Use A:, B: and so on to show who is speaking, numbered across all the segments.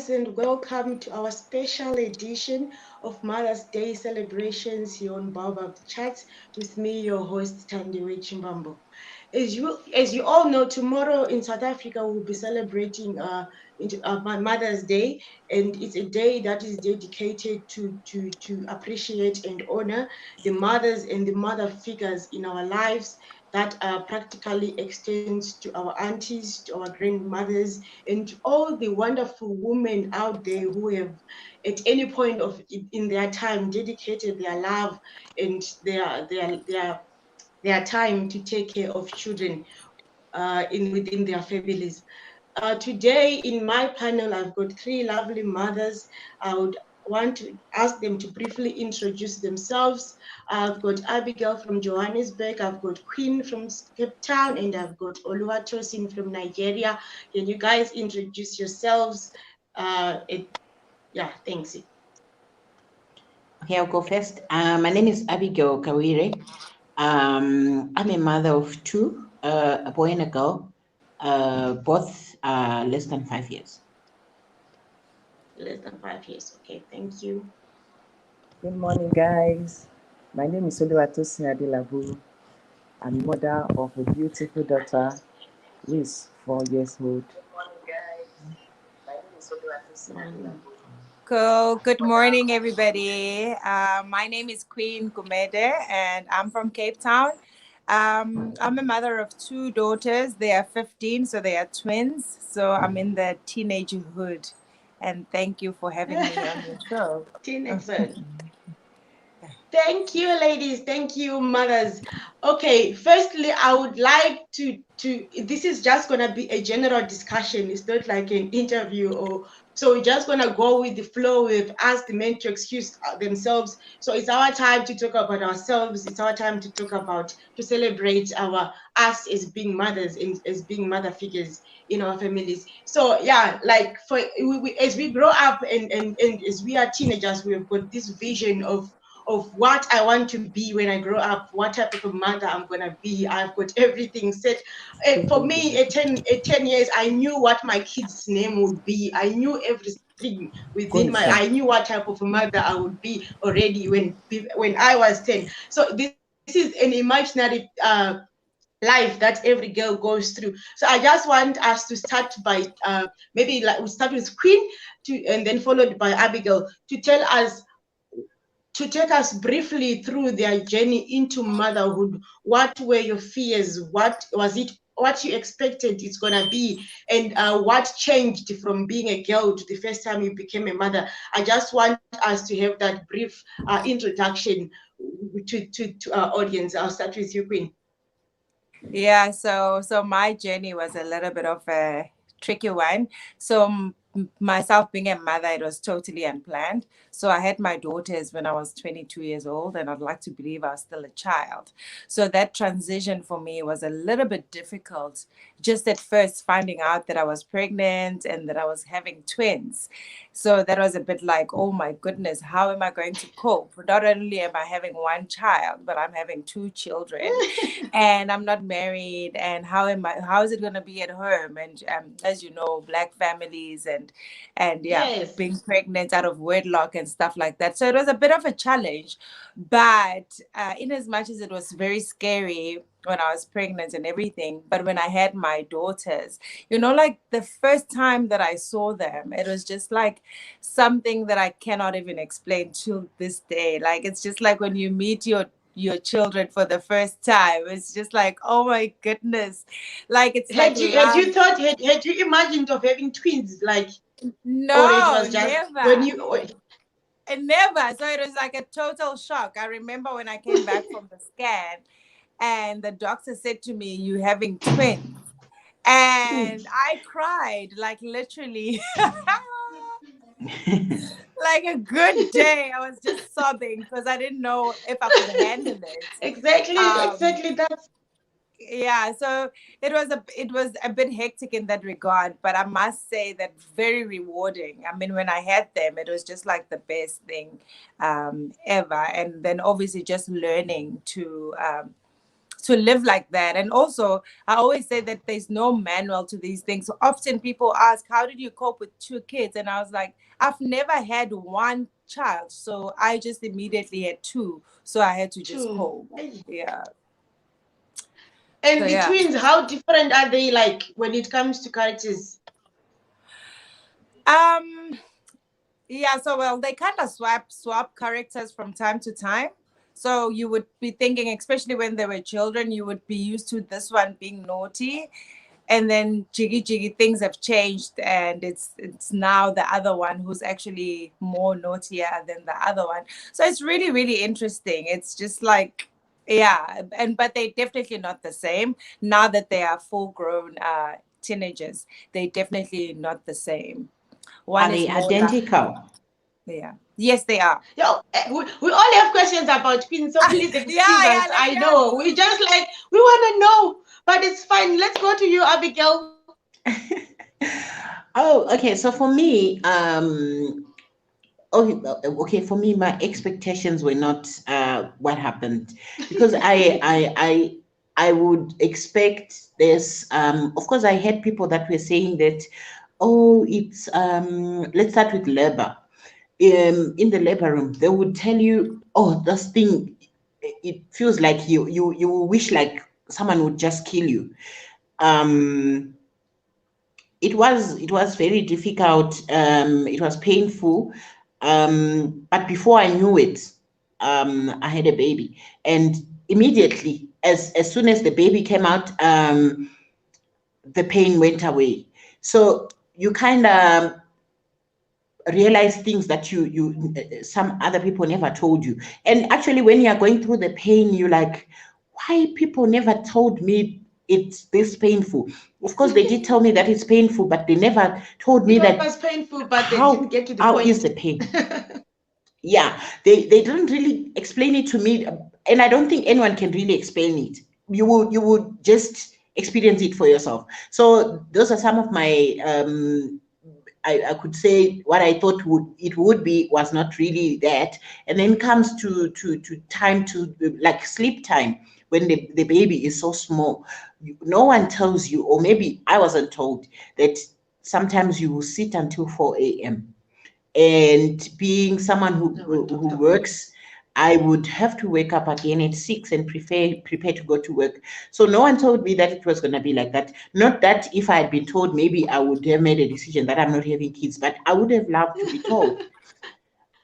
A: guys, and welcome to our special edition of Mother's Day celebrations here on Baobab Chat with me, your host, Tandiwe Chimbambo. As you all know, tomorrow in South Africa we'll be celebrating Mother's Day, and it's a day that is dedicated to appreciate and honor the mothers and the mother figures in our lives that practically extends to our aunties, to our grandmothers, and to all the wonderful women out there who have, at any point of in their time, dedicated their love and their time to take care of children within their families. Today in my panel, I've got three lovely mothers. I would want to ask them to briefly introduce themselves. I've got Abigail from Johannesburg, I've got Queen from Cape Town, and I've got Oluwatosin from Nigeria. Can you guys introduce yourselves? Yeah, thanks.
B: Okay, I'll go first. My name is Abigail Kawire. I'm a mother of two, a boy and a girl. Both are less than 5 years.
A: Less than 5 years. Okay, thank you.
C: Good morning, guys. My name is Oluwatosin Adelabu. I'm mother of a beautiful daughter who is 4 years old.
A: Good morning, guys. My name is Oluwatosin Adelabu.
D: Cool. Good morning, everybody. My name is Queen Gumede, and I'm from Cape Town. I'm a mother of two daughters. They are 15, so they are twins. So I'm in the teenagerhood. And thank you for having me on your show.
A: Teenagerhood. Thank you, ladies. Thank you, mothers. Okay, firstly, I would like to this is just gonna be a general discussion. It's not like an interview, or so we're just gonna go with the flow. We've asked the men to excuse themselves. So it's our time to talk about ourselves. It's our time to talk about, to celebrate us as being mothers and as being mother figures in our families. So yeah, like as we grow up and as we are teenagers, we've got this vision of what I want to be when I grow up, what type of a mother I'm gonna be. I've got everything set. For me, at 10 years, I knew what my kid's name would be. I knew everything within I knew what type of a mother I would be already when I was 10. So this is an imaginary life that every girl goes through. So I just want us to start by maybe like we'll start with Queen and then followed by Abigail to tell us, to take us briefly through their journey into motherhood. What were your fears? What was it? What you expected it's gonna be, and what changed from being a girl to the first time you became a mother? I just want us to have that brief introduction to our audience. I'll start with you, Queen.
D: Yeah, so my journey was a little bit of a tricky one. So myself being a mother, it was totally unplanned. So I had my daughters when I was 22 years old, and I'd like to believe I was still a child. So that transition for me was a little bit difficult. Just at first finding out that I was pregnant and that I was having twins. So that was a bit like, oh my goodness, how am I going to cope? Not only am I having one child, but I'm having two children and I'm not married. And how is it going to be at home? And as you know, Black families and yeah,
A: Yes.
D: being pregnant out of wedlock and stuff like that. So it was a bit of a challenge, but in as much as it was very scary when I was pregnant and everything, but when I had my daughters, like the first time that I saw them, it was just like something that I cannot even explain to this day. Like, it's just like when you meet your children for the first time, it's just like, oh my goodness, like it's
A: had you imagined of having twins, like?
D: No,
A: or it was just
D: never.
A: When you
D: never. So it was like a total shock. I remember when I came back from the scan and the doctor said to me, "You having twins?" And I cried, like literally. Like a good day. I was just sobbing because I didn't know if I could handle it.
A: Exactly. That's
D: yeah. So it was a bit hectic in that regard, but I must say that very rewarding. I mean, when I had them, it was just like the best thing ever. And then obviously just learning to to live like that. And also, I always say that there's no manual to these things. So often people ask, how did you cope with 2 kids? And I was like, I've never had one child, so I just immediately had two, so I had to just
A: Two.
D: cope. Yeah.
A: And
D: So
A: the
D: yeah.
A: twins, how different are they, like, when it comes to characters?
D: Yeah, so well, they kind of swap characters from time to time. So you would be thinking, especially when they were children, you would be used to this one being naughty, and then jiggy things have changed, and it's now the other one who's actually more naughtier than the other one. So it's really interesting. It's just like, yeah, but they're definitely not the same now that they are full grown teenagers. They're definitely not the same. One
B: Are
D: is
B: they
D: more like,
B: identical?
D: yeah. Yes, they are.
A: Yo, we all have questions about twins, so please excuse
D: Yeah,
A: us.
D: let
A: I
D: me
A: know we just like, we want to know, but it's fine. Let's go to you, Abigail.
B: Oh, okay. So for me, okay, for me, my expectations were not what happened, because I would expect this. Of course, I had people that were saying that, oh, it's let's start with labor. In the labor room, they would tell you, oh, this thing, it feels like you wish like someone would just kill you. Um, it was very difficult. It was painful. But before I knew it, I had a baby, and immediately, as soon as the baby came out, the pain went away. So you kind of realize things that you some other people never told you. And actually, when you are going through the pain, you're like, why people never told me it's this painful? Of course they did tell me that it's painful, but they never told me
A: It
B: that
A: was painful, but they
B: how
A: didn't get to the
B: how is
A: point.
B: the pain. Yeah, they didn't really explain it to me, and I don't think anyone can really explain it. You would just experience it for yourself. So those are some of my I could say what I thought would be was not really that. And then comes to time, to like sleep time, when the baby is so small. No one tells you, or maybe I wasn't told, that sometimes you will sit until 4 a.m. And being someone
A: No
B: who
A: one
B: who
A: talked about it.
B: works, I would have to wake up again at 6 and prepare to go to work. So no one told me that it was going to be like that. Not that if I had been told, maybe I would have made a decision that I'm not having kids, but I would have loved to be told.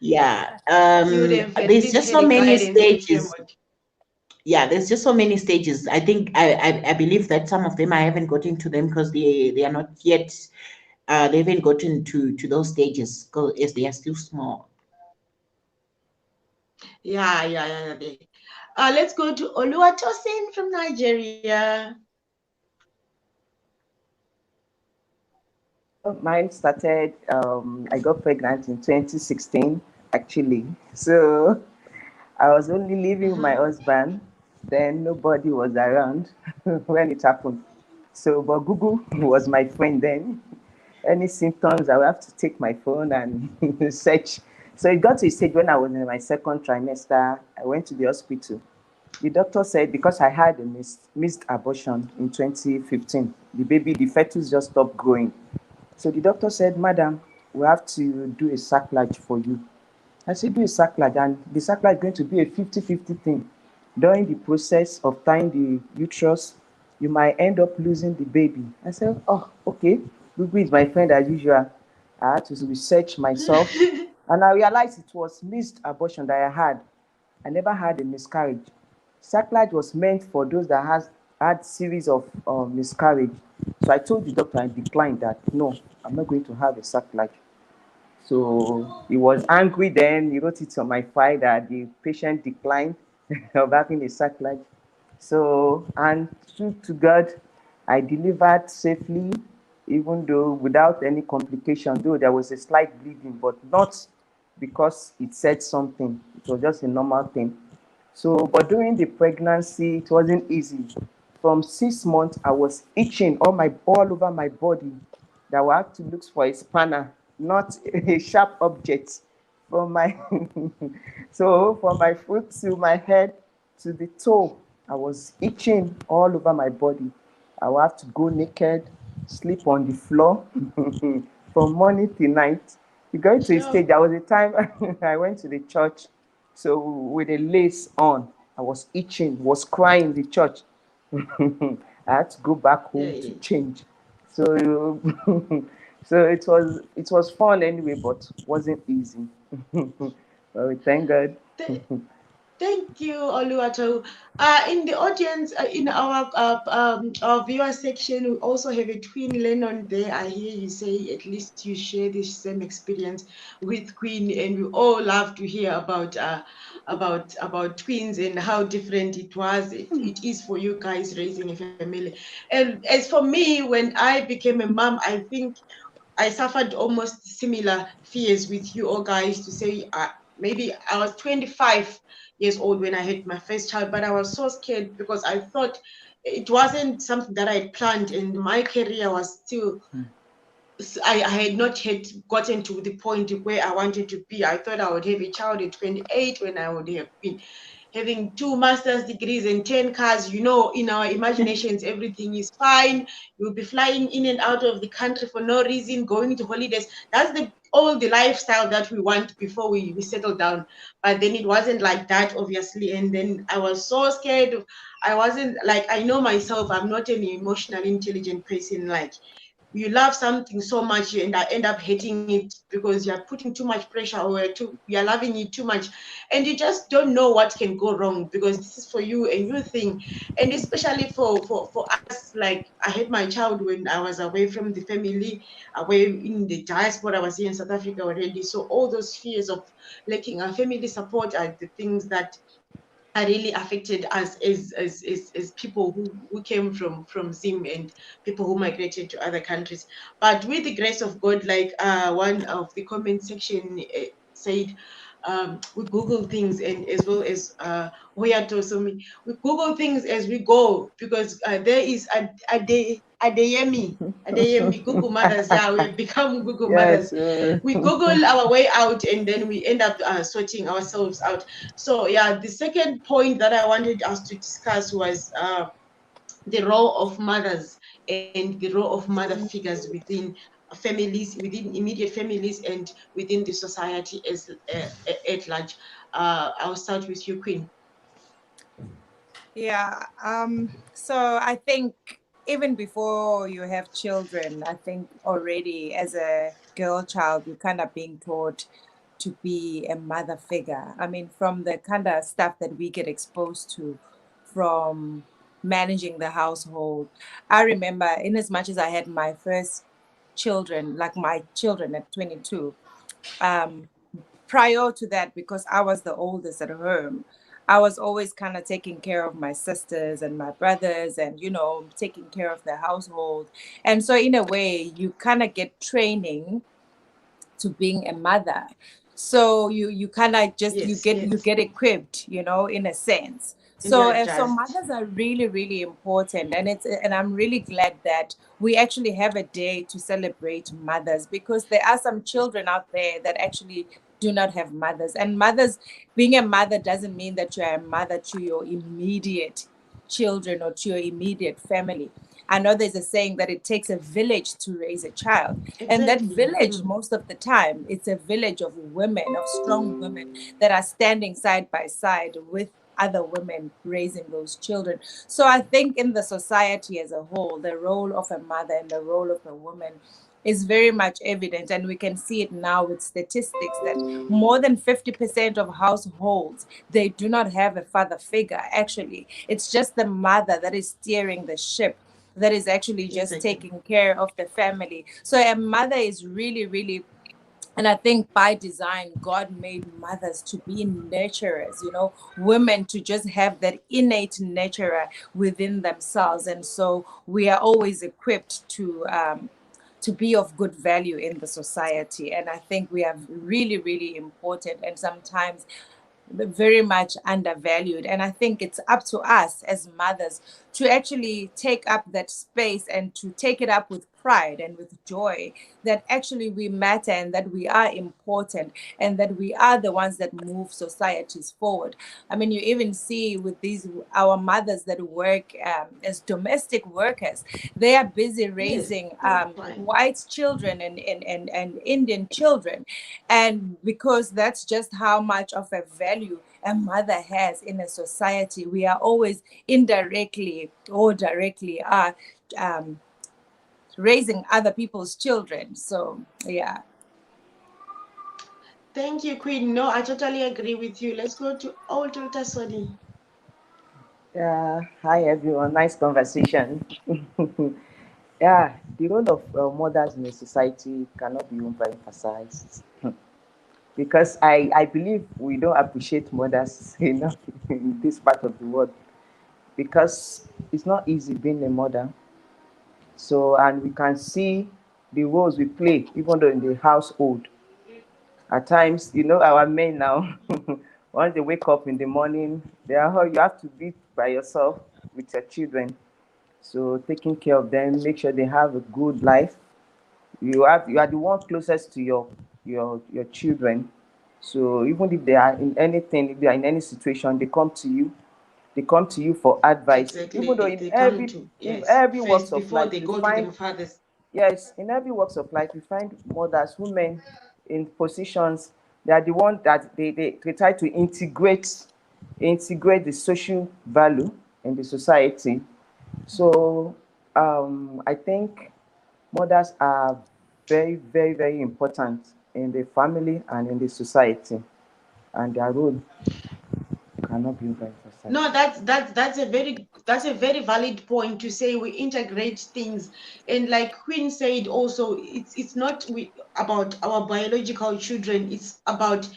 B: Yeah.
A: You would have at
B: There's
A: least
B: just
A: had
B: so
A: a
B: many
A: guidance and a
B: stages.
A: framework.
B: Yeah, there's just so many stages. I think I believe that some of them I haven't got into them because they are not yet, they haven't gotten to those stages, because they are still small.
A: Yeah. Let's go to Oluwatosin from Nigeria.
C: Mine started, I got pregnant in 2016, actually. So I was only living with my
A: Uh-huh.
C: husband. Then nobody was around when it happened. So, but Google was my friend then. Any symptoms, I would have to take my phone and search. So it got to a stage when I was in my second trimester, I went to the hospital. The doctor said because I had a missed abortion in 2015, the fetus just stopped growing. So the doctor said, Madam, we have to do a sacrilege for you. I said, do a sacrilege, and the sacrilege is going to be a 50-50 thing. During the process of tying the uterus, you might end up losing the baby. I said, oh, okay. Google is my friend as usual. I had to research myself, and I realized it was missed abortion that I had. I never had a miscarriage. Sacrilege was meant for those that has had series of miscarriage. So I told the doctor, I declined that. No, I'm not going to have a sacrilege. So he was angry then. He wrote it on my file that the patient declined of having a sacrilege. So, and true to God, I delivered safely, even though without any complication, though there was a slight bleeding, but not because it said something. It was just a normal thing. So, but during the pregnancy, it wasn't easy. From 6 months, I was itching all over my body that I have to look for a spanner, not a sharp object. From my so from my foot to my head to the toe, I was itching all over my body. I would have to go naked, sleep on the floor from morning till night. You go to a
A: Sure.
C: stage, there was a time I went to the church, so with a lace on, I was itching, was crying in the church. I had to go back
A: Yeah,
C: home to
A: yeah.
C: change. So, so it was fun anyway, but wasn't easy. But we thank God.
A: Th- Thank you, Oluwato. In the audience, in our viewer section, we also have a twin Lennon there. I hear you say at least you share the same experience with Queen, and we all love to hear about twins and how different it is for you guys raising a family. And as for me, when I became a mom, I think I suffered almost similar fears with you all guys to say maybe I was 25 years old when I had my first child, but I was so scared because I thought it wasn't something that I had planned, and my career was still. I had not yet gotten to the point where I wanted to be. I thought I would have a child at 28 when I would have been having 2 master's degrees and 10 cars. In our imaginations, everything is fine. You'll be flying in and out of the country for no reason, going to holidays. That's all the lifestyle that we want before we settle down. But then it wasn't like that, obviously. And then I was so scared. I wasn't like, I know myself, I'm not an emotionally intelligent person. Like, you love something so much and I end up hating it because you're putting too much pressure or you're loving it too much, and you just don't know what can go wrong because this is for you and your thing. And especially for us, like I had my child when I was away from the family, away in the diaspora. I was here in South Africa already, so all those fears of lacking our family support are the things that are really affected us as people who came from Zim and people who migrated to other countries. But with the grace of God, like one of the comment section said, we Google things, and as well as Hoya Tosomi, we Google things as we go because there is Adeyemi, Google mothers. Yeah, we have become Google mothers.
C: Yes.
A: We Google our way out and then we end up sorting ourselves out. So yeah, the second point that I wanted us to discuss was the role of mothers and the role of mother figures within families, within immediate families, and within the society as at large. I'll start with you, Queen.
D: Yeah. So I think even before you have children, I think already as a girl child, you're kind of being taught to be a mother figure. I mean, from the kind of stuff that we get exposed to from managing the household. I remember, in as much as I had my first children, like my children at 22, um, prior to that, because I was the oldest at home, I was always kind of taking care of my sisters and my brothers and, taking care of the household. And so, in a way, you kind of get training to being a mother. So you kind of just
A: Yes,
D: you
A: yes.
D: get equipped, in a sense.
A: And you
D: So
A: adjust.
D: mothers are really really important, and I'm really glad that we actually have a day to celebrate mothers, because there are some children out there that actually do not have mothers. And mothers, being a mother doesn't mean that you're a mother to your immediate children or to your immediate family. I know there's a saying that it takes a village to raise a child. And that
A: Exactly.
D: village, most of the time, it's a village of women, of strong women that are standing side by side with other women raising those children. So I think in the society as a whole, the role of a mother and the role of a woman is very much evident. And we can see it now with statistics that more than 50% of households, they do not have a father figure. Actually, it's just the mother that is steering the ship, that is actually just
A: Exactly.
D: taking care of the family. So a mother is really, really, and I think by design, God made mothers to be nurturers, women to just have that innate nurturer within themselves. And so we are always equipped to be of good value in the society. And I think we are really, really important and sometimes very much undervalued. And I think it's up to us as mothers to actually take up that space and to take it up with pride and with joy, that actually we matter and that we are important and that we are the ones that move societies forward. I mean, you even see with these our mothers that work as domestic workers, they are busy raising white children and Indian children, and because that's just how much of a value a mother has in a society, we are always indirectly or directly are raising other people's children. So yeah.
A: Thank you, Queen. No, I totally agree with you. Let's go to Old Sony.
C: Yeah, hi everyone. Nice conversation. Yeah, the role of mothers in a society cannot be overemphasized because I believe we don't appreciate mothers enough in this part of the world because it's not easy being a mother. So, and we can see the roles we play, even though in the household. At times, our men now, once they wake up in the morning, you have to be by yourself with your children. So taking care of them, make sure they have a good life. You are the one closest to your children. So even if they are in anything, if they are in any situation, they come to you. They come to you for advice.
A: Exactly.
C: Even though
A: They come to,
C: in
A: yes,
C: every walks
A: first
C: of
A: before
C: life,
A: they
C: we
A: go to
C: find
A: their fathers.
C: yes, in every walks of life, we find mothers, women in positions. They are the ones that they try to integrate the social value in the society. So I think mothers are very, very, very important in the family and in the society, and their role cannot be overemphasized.
A: No, that's a very valid point to say we integrate things, and like Queen said also, it's not about our biological children. It's about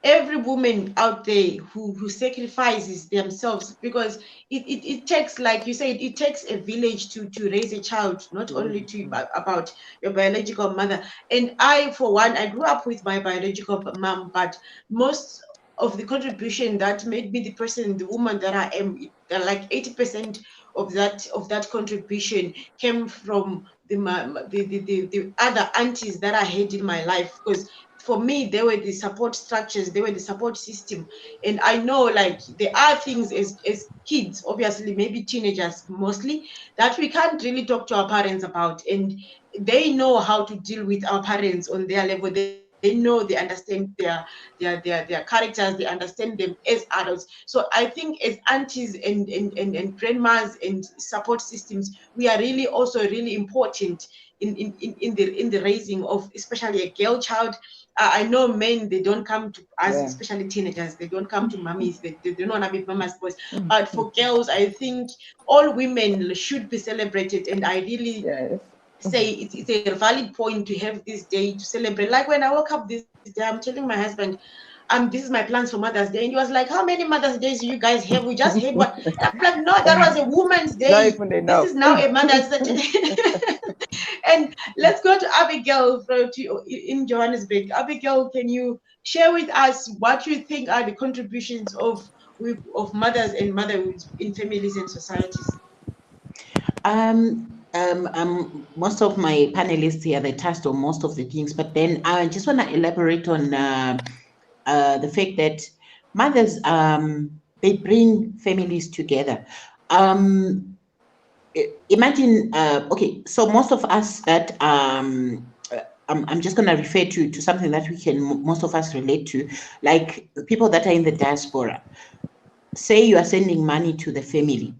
A: every woman out there who sacrifices themselves, because it takes, like you said, it takes a village to raise a child, not only to about your biological mother. And I, for one, I grew up with my biological mom, but most of the contribution that made me the person, the woman that I am, like 80% of that contribution came from the other aunties that I had in my life, because for me they were the support structures, they were the support system. And I know, like, there are things as kids, obviously maybe teenagers mostly, that we can't really talk to our parents about, and they know how to deal with our parents on their level. They know, they understand their characters, they understand them as adults. So I think as aunties and grandmas and support systems, we are really also really important in the raising of especially a girl child. I know men, they don't come to us,
C: Yeah.
A: especially teenagers, they don't come to mummies, they don't want to be mama's boys. But for girls, I think all women should be celebrated, and I really
C: Yes.
A: say it's a valid point to have this day to celebrate. Like when I woke up this day, I'm telling my husband, this is my plans for Mother's Day. And he was like, how many Mother's Days do you guys have? We just had one. I'm like, no, that was a Woman's
C: It's not
A: Day.
C: even
A: This
C: enough.
A: is now a Mother's Day. And let's go to Abigail in Johannesburg. Abigail, can you share with us what you think are the contributions of mothers and motherhood in families and societies?
B: Most of my panelists here, they touched on most of the things, but then I just want to elaborate on the fact that mothers, they bring families together. Imagine, okay, so most of us that, I'm just going to refer to something that we can, most of us relate to, like people that are in the diaspora. Say you are sending money to the family,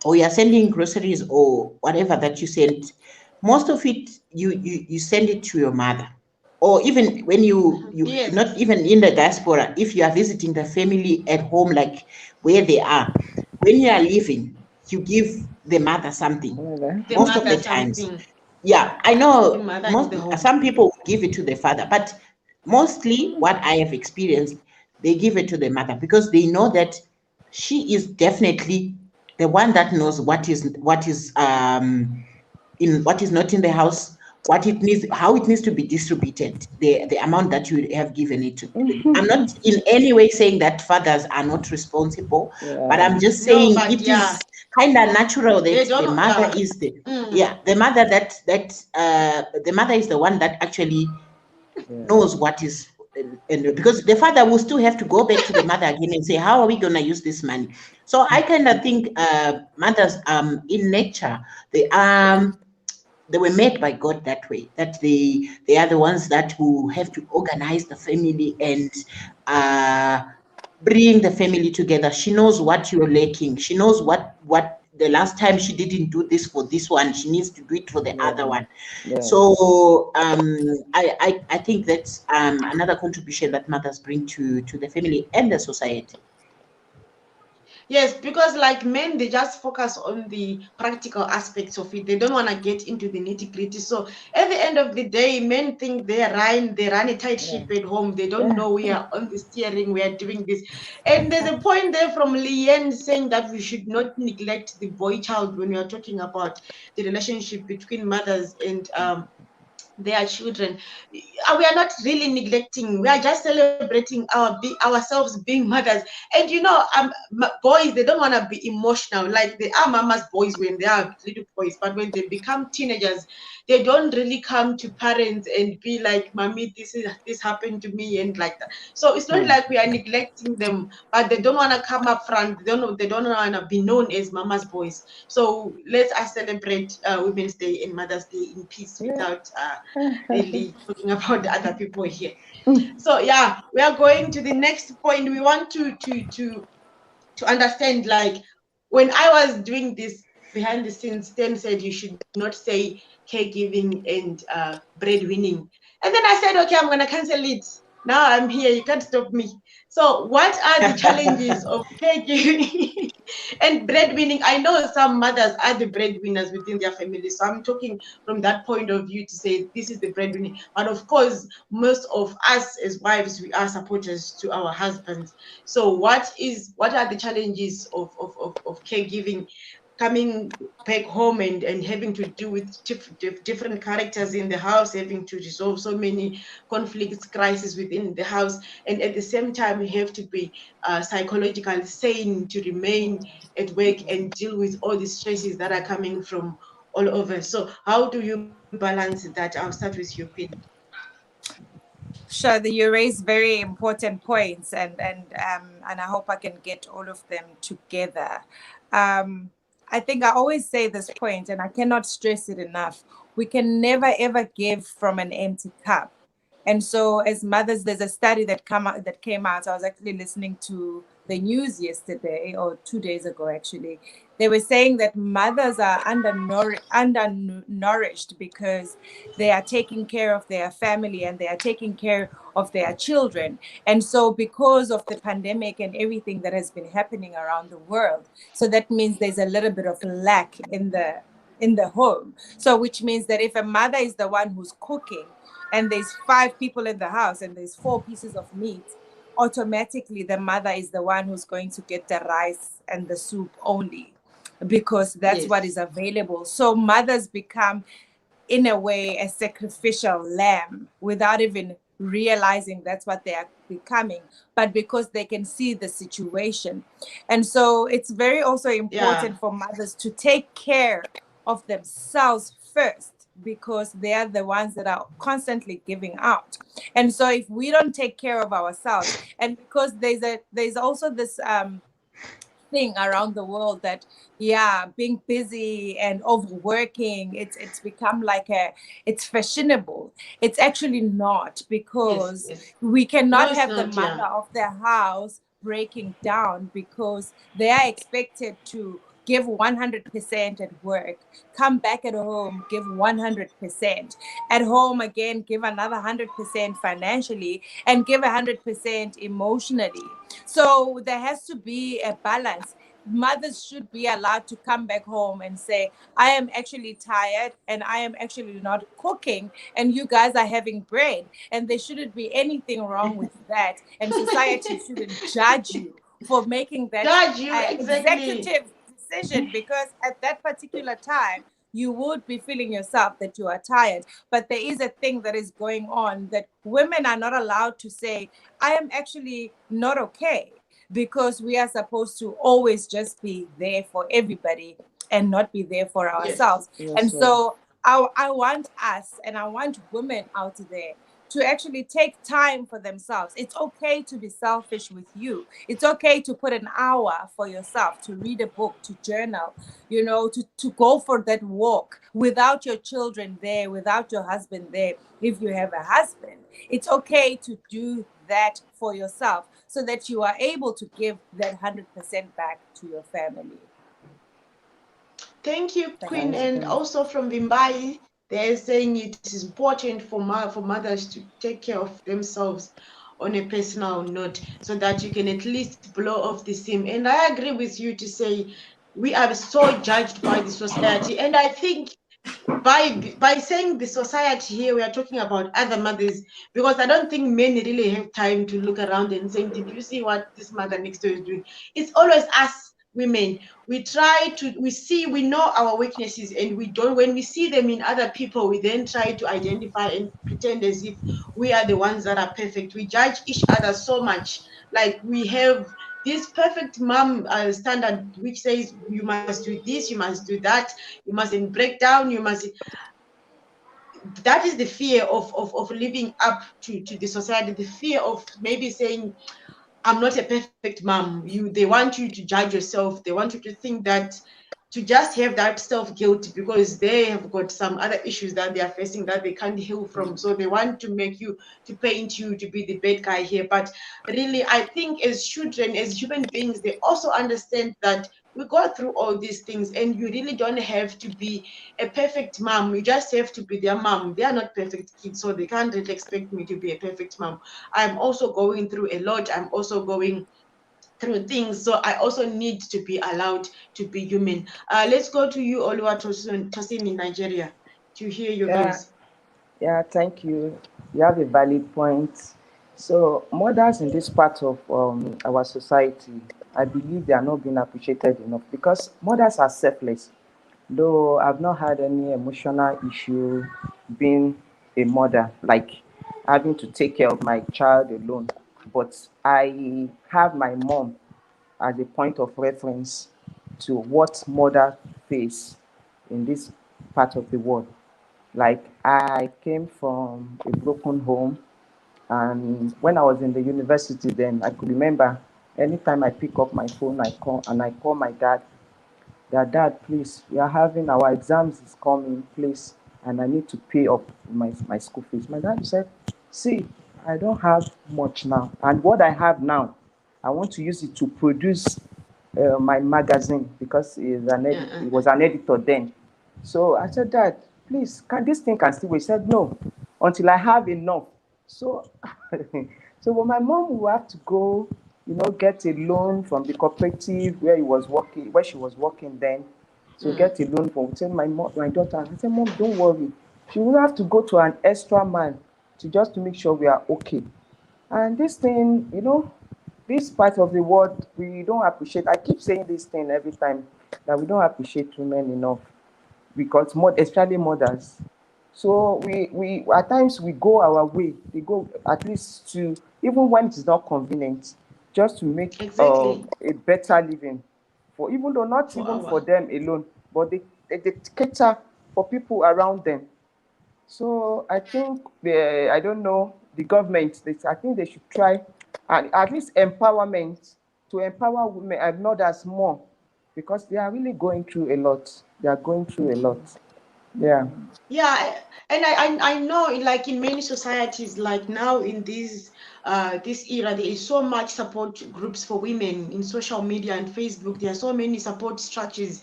B: or you're sending groceries or whatever that you send, most of it you send it to your mother. Or even when you
A: Yes.
B: not even in the diaspora, if you are visiting the family at home, like where they are, when you are leaving, you give the mother something
A: The
B: most of
A: mother
B: the times.
A: something.
B: Yeah, I
A: The
B: know
A: mother in
B: most
A: the home.
B: some people give it to the father, but mostly what I have experienced, they give it to the mother because they know that she is definitely the one that knows what is in what is not in the house, what it needs, how it needs to be distributed, the amount that you have given it to. I'm not in any way saying that fathers are not responsible, but I'm just saying
A: No, but
B: it is kind of natural that the mother is the the mother the mother is the one that actually knows what is, and because the father will still have to go back to the mother again and say, how are we going to use this money? So I kind of think mothers in nature, they were made by God that way, that they are the ones that who have to organize the family and bring the family together. She knows what you're lacking. She knows what the last time she didn't do this for this one, she needs to do it for the other one. So I think that's another contribution that mothers bring to the family and the society.
A: Yes, because like men, they just focus on the practical aspects of it. They don't want to get into the nitty-gritty. So at the end of the day, men think they run a tight ship at home. They don't know we are on the steering, we are doing this. And there's a point there from Lien saying that we should not neglect the boy child when we are talking about the relationship between mothers and their children. We are not really neglecting, we are just celebrating ourselves being mothers. And boys, they don't want to be emotional, like they are mama's boys when they are little boys, but when they become teenagers, they don't really come to parents and be like, mommy, this happened to me, and like that. So it's not like we are neglecting them, but they don't want to come up front. They don't want to be known as mama's boys. So let us celebrate Women's Day and Mother's Day in peace without really talking about the other people here. So yeah, we are going to the next point. We want to understand, like, when I was doing this behind the scenes, Stan said you should not say caregiving and breadwinning. And then I said, okay, I'm gonna cancel it. Now I'm here, you can't stop me. So what are the challenges of caregiving and breadwinning? I know some mothers are the breadwinners within their family, so I'm talking from that point of view to say this is the breadwinning. But of course, most of us as wives, we are supporters to our husbands. So what are the challenges of caregiving, coming back home and having to do with different characters in the house, having to resolve so many conflicts, crises within the house, and at the same time you have to be psychologically sane to remain at work and deal with all the stresses that are coming from all over. So how do you balance that? I'll start with you, Queen.
D: Sure, you raise very important points, and I hope I can get all of them together. I think I always say this point, and I cannot stress it enough. We can never ever give from an empty cup. And so, as mothers, there's a study that came out. I was actually listening to the news yesterday or 2 days ago, actually. They were saying that mothers are undernourished because they are taking care of their family and they are taking care of their children. And so, because of the pandemic and everything that has been happening around the world, so that means there's a little bit of lack in the home. So, which means that if a mother is the one who's cooking, and there's 5 people in the house and there's 4 pieces of meat, automatically the mother is the one who's going to get the rice and the soup only, because that's what is available. So mothers become, in a way, a sacrificial lamb without even realizing that's what they are becoming, but because they can see the situation. And so it's very also important for mothers to take care of themselves first, because they are the ones that are constantly giving out. And so if we don't take care of ourselves, and because there's also this thing around the world that being busy and overworking, it's become like it's fashionable. It's actually not, because we cannot have the mother of the house breaking down, because they are expected to give 100% at work, come back at home, give 100%, at home again, give another 100% financially, and give 100% emotionally. So there has to be a balance. Mothers should be allowed to come back home and say, I am actually tired and I am actually not cooking, and you guys are having bread. And there shouldn't be anything wrong with that. And society shouldn't judge you for making that executive decision, because at that particular time you would be feeling yourself that you are tired. But there is a thing that is going on that women are not allowed to say, I am actually not okay, because we are supposed to always just be there for everybody and not be there for
A: Yes.
D: ourselves. And
C: Yes, sir.
D: so I want us, and I want women out there to actually take time for themselves. It's okay to be selfish with you. It's okay to put an hour for yourself, to read a book, to journal, to go for that walk without your children there, without your husband there. If you have a husband, it's okay to do that for yourself so that you are able to give that 100% back to your family.
A: Thank you, Queen.
C: That's
A: And
C: good.
A: also from Vimbai, they're saying it is important for mothers to take care of themselves on a personal note, so that you can at least blow off the steam. And I agree with you to say we are so judged by the society. And I think by saying the society here, we are talking about other mothers, because I don't think men really have time to look around and saying, did you see what this mother next door is doing? It's always us women. We know our weaknesses, and we don't, when we see them in other people, we then try to identify and pretend as if we are the ones that are perfect. We judge each other so much. Like, we have this perfect mom standard, which says you must do this, you must do that, you mustn't break down, you must. That is the fear of living up to the society, the fear of maybe saying, I'm not a perfect mom. They want you to judge yourself. They want you to think that, to just have that self-guilt, because they have got some other issues that they are facing that they can't heal from. So they want to make you, to paint you to be the bad guy here. But really, I think as children, as human beings, they also understand that we go through all these things, and you really don't have to be a perfect mom. You just have to be their mom. They are not perfect kids, so they can't really expect me to be a perfect mom. I'm also going through a lot. I'm also going through things. So I also need to be allowed to be human. Let's go to you, Tosin in Nigeria, to hear your
C: Yeah,
A: views.
C: yeah, thank you. You have a valid point. So, mothers in this part of our society, I believe they are not being appreciated enough because mothers are selfless. Though I've not had any emotional issue being a mother, like having to take care of my child alone, but I have my mom as a point of reference to what mother face in this part of the world. Like, I came from a broken home, and when I was in the university, then I could remember anytime I pick up my phone, I call my dad. Dad, please, we are having our exams is coming, please, and I need to pay up my school fees. My dad said, see, I don't have much now, and what I have now, I want to use it to produce my magazine because he was an editor then. So I said, Dad, please, can this thing can still wait? He said, no, until I have enough. So, so when my mom will have to go, get a loan from the cooperative where he was working, where she was working then. So get a loan from. Tell my daughter, I said, Mom, don't worry. She will have to go to an extra man to just to make sure we are okay. And this thing, this part of the world, we don't appreciate. I keep saying this thing every time that we don't appreciate women enough because especially mothers. So we at times we go our way. We go at least to even when it is not convenient, just to make
A: Exactly.
C: a better living for even though not
A: For
C: even for
A: our.
C: them alone, but they cater for people around them. So I think I don't know the government. I think they should try and at least empowerment to empower women and mothers more because they are really going through a lot. They are going through a lot. Yeah.
A: Yeah, and I know, like in many societies, like now in this era, there is so much support groups for women in social media and Facebook. There are so many support structures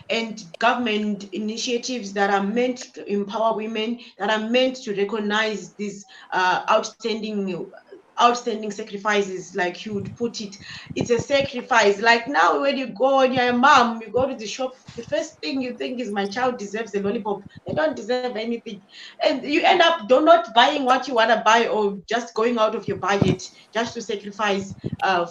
A: and government initiatives that are meant to empower women, that are meant to recognize these outstanding outstanding sacrifices, like you would put it. It's a sacrifice. Like now, when you go and you're a mom, you go to the shop, the first thing you think is my child deserves a lollipop. They don't deserve anything. And you end up not buying what you want to buy, or just going out of your budget just to sacrifice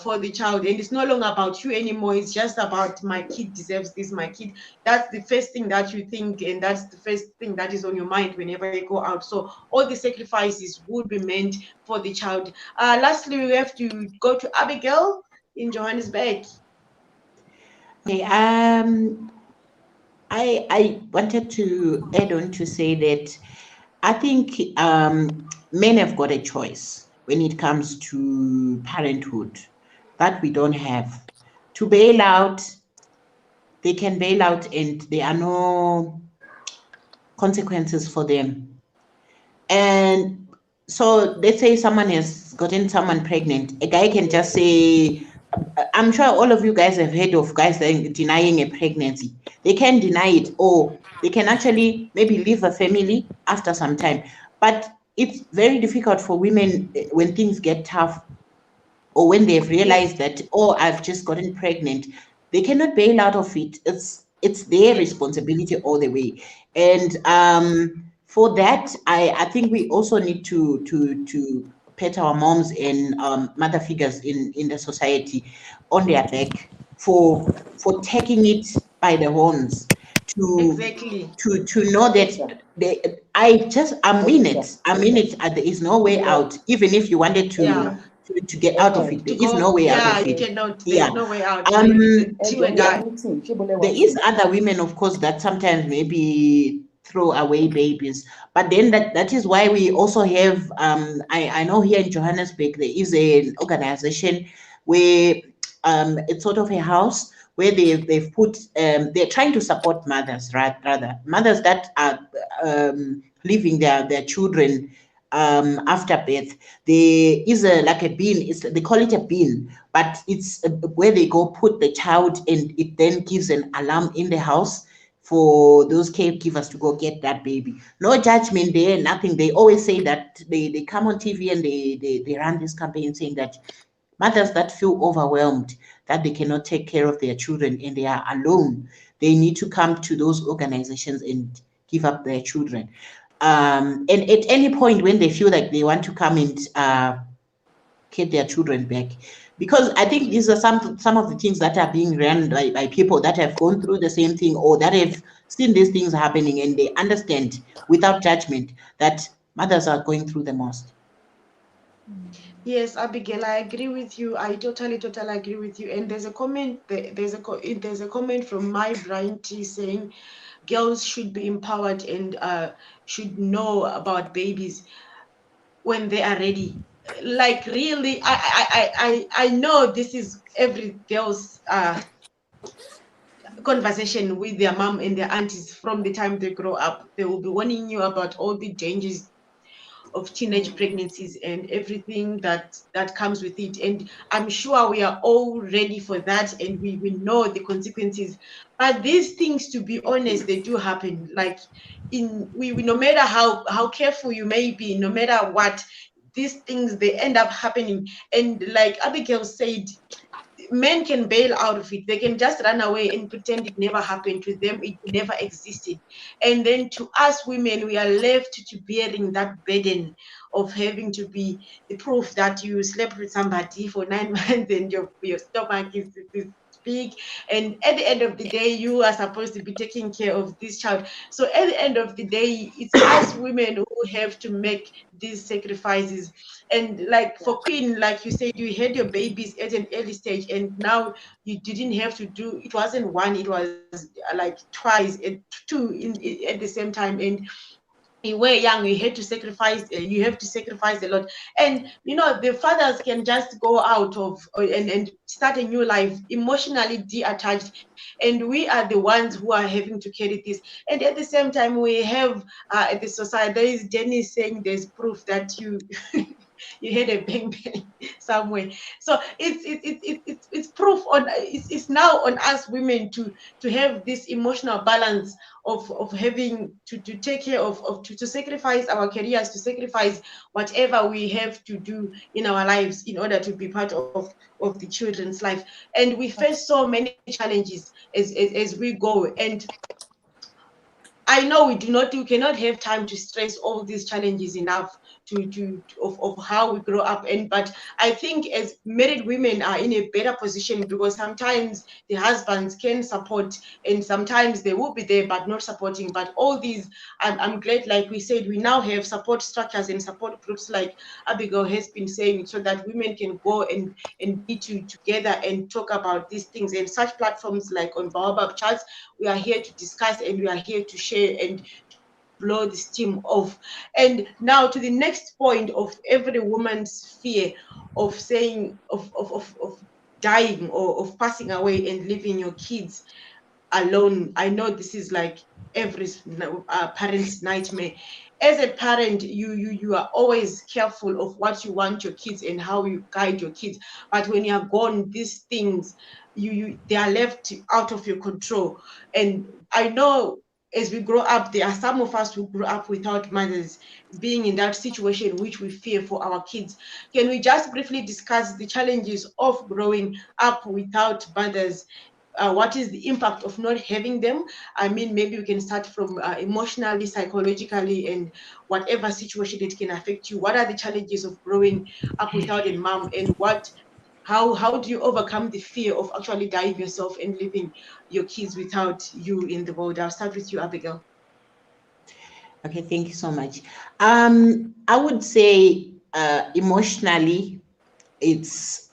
A: for the child. And it's no longer about you anymore. It's just about my kid deserves this, my kid. That's the first thing that you think, and that's the first thing that is on your mind whenever you go out. So all the sacrifices would be meant for the child. Lastly, we have to go to Abigail in Johannesburg.
B: Okay, I wanted to add on to say that I think men have got a choice when it comes to parenthood that we don't have. To bail out, they can bail out and there are no consequences for them. And so let's say someone has gotten someone pregnant, a guy can just say, I'm sure all of you guys have heard of guys denying a pregnancy. They can deny it, or they can actually maybe leave a family after some time. But it's very difficult for women when things get tough, or when they've realized that, oh, I've just gotten pregnant. They cannot bail out of it. It's their responsibility all the way. And for that, I think we also need to pat our moms and mother figures in the society on their back for taking it by the horns to
A: Exactly.
B: to know that I'm in it. There is no way out. Even if you wanted
A: Yeah.
B: to get out of it,
A: To
B: there is no
A: go,
B: way out
A: yeah,
B: of
A: you
B: it.
A: cannot. There's
B: Yeah.
A: no way out. It's a
B: Um,
A: do and die.
B: there is other women, of course, that sometimes maybe throw away babies, but then that is why we also have I know here in Johannesburg there is an organization where it's sort of a house where they've put they're trying to support mothers, right? Rather mothers that are leaving their children after birth. There is a like a bin. They call it a bin, but it's where they go put the child, and it then gives an alarm in the house for those caregivers to go get that baby. No judgment there, nothing. They always say that they come on TV and they run this campaign saying that mothers that feel overwhelmed, that they cannot take care of their children and they are alone, they need to come to those organizations and give up their children. And at any point when they feel like they want to come and get their children back, because I think these are some of the things that are being run by people that have gone through the same thing, or that have seen these things happening, and they understand without judgment that mothers are going through the most.
A: Yes, Abigail, I agree with you. I totally agree with you. And there's a comment, there's a comment from my Brian T saying girls should be empowered and should know about babies when they are ready. Like really, I know this is every girl's conversation with their mom and their aunties from the time they grow up. They will be warning you about all the dangers of teenage pregnancies and everything that comes with it. And I'm sure we are all ready for that, and we know the consequences. But these things, to be honest, they do happen. Like we no matter how careful you may be, no matter what, these things, they end up happening. And like Abigail said, men can bail out of it. They can just run away and pretend it never happened to them. It never existed. And then to us women, we are left to bearing that burden of having to be the proof that you slept with somebody for 9 months and your stomach is big. And at the end of the day, you are supposed to be taking care of this child. So at the end of the day, it's us women who have to make these sacrifices. And like for Queen, like you said, you had your babies at an early stage, and now you didn't have to do it. Wasn't one, it was like twice and two at the same time. And you were young, you had to sacrifice, you have to sacrifice a lot. And you know, the fathers can just go out of and start a new life emotionally detached, and we are the ones who are having to carry this. And at the same time, we have the society, there is Jenny saying there's proof that you you had a bang bang somewhere. So it's proof on it's now on us women to have this emotional balance of having to take care of to sacrifice our careers, to sacrifice whatever we have to do in our lives in order to be part of the children's life. And we face so many challenges as we go. And I know we cannot have time to stress all these challenges enough of how we grow up. And but I think as married women are in a better position, because sometimes the husbands can support and sometimes they will be there but not supporting. But all these, I'm glad, like we said, we now have support structures and support groups like Abigail has been saying, so that women can go and be together and talk about these things. And such platforms like on Baobab Chats, we are here to discuss and we are here to share and to blow the steam off. And now to the next point of every woman's fear of saying of dying or of passing away and leaving your kids alone. I know this is like every parent's nightmare. As a parent, you are always careful of what you want your kids and how you guide your kids. But when you are gone, these things you they are left out of your control. And I know as we grow up, there are some of us who grew up without mothers being in that situation which we fear for our kids. Can we just briefly discuss the challenges of growing up without mothers? What is the impact of not having them? I mean, maybe we can start from emotionally, psychologically, and whatever situation it can affect you. What are the challenges of growing up without a mom, and how do you overcome the fear of actually dying yourself and leaving your kids without you in the world? I'll start with you, Abigail.
B: Okay, thank you so much. I would say emotionally, it's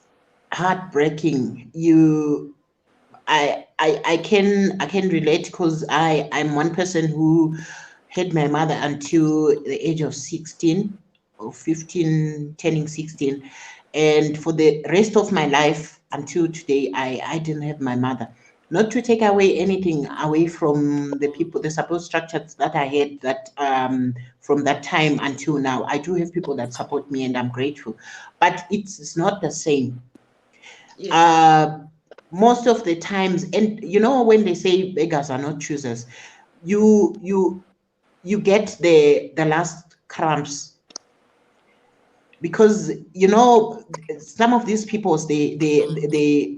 B: heartbreaking. I can relate, because I'm one person who had my mother until the age of 16 or 15, turning 16, and for the rest of my life until today, I didn't have my mother. Not to take away anything away from the people, the support structures that I had, that from that time until now. I do have people that support me, and I'm grateful, but it's not the same.
A: Yes.
B: Most of the times, and you know, when they say beggars are not choosers, you get the last crumbs, because you know, some of these peoples, they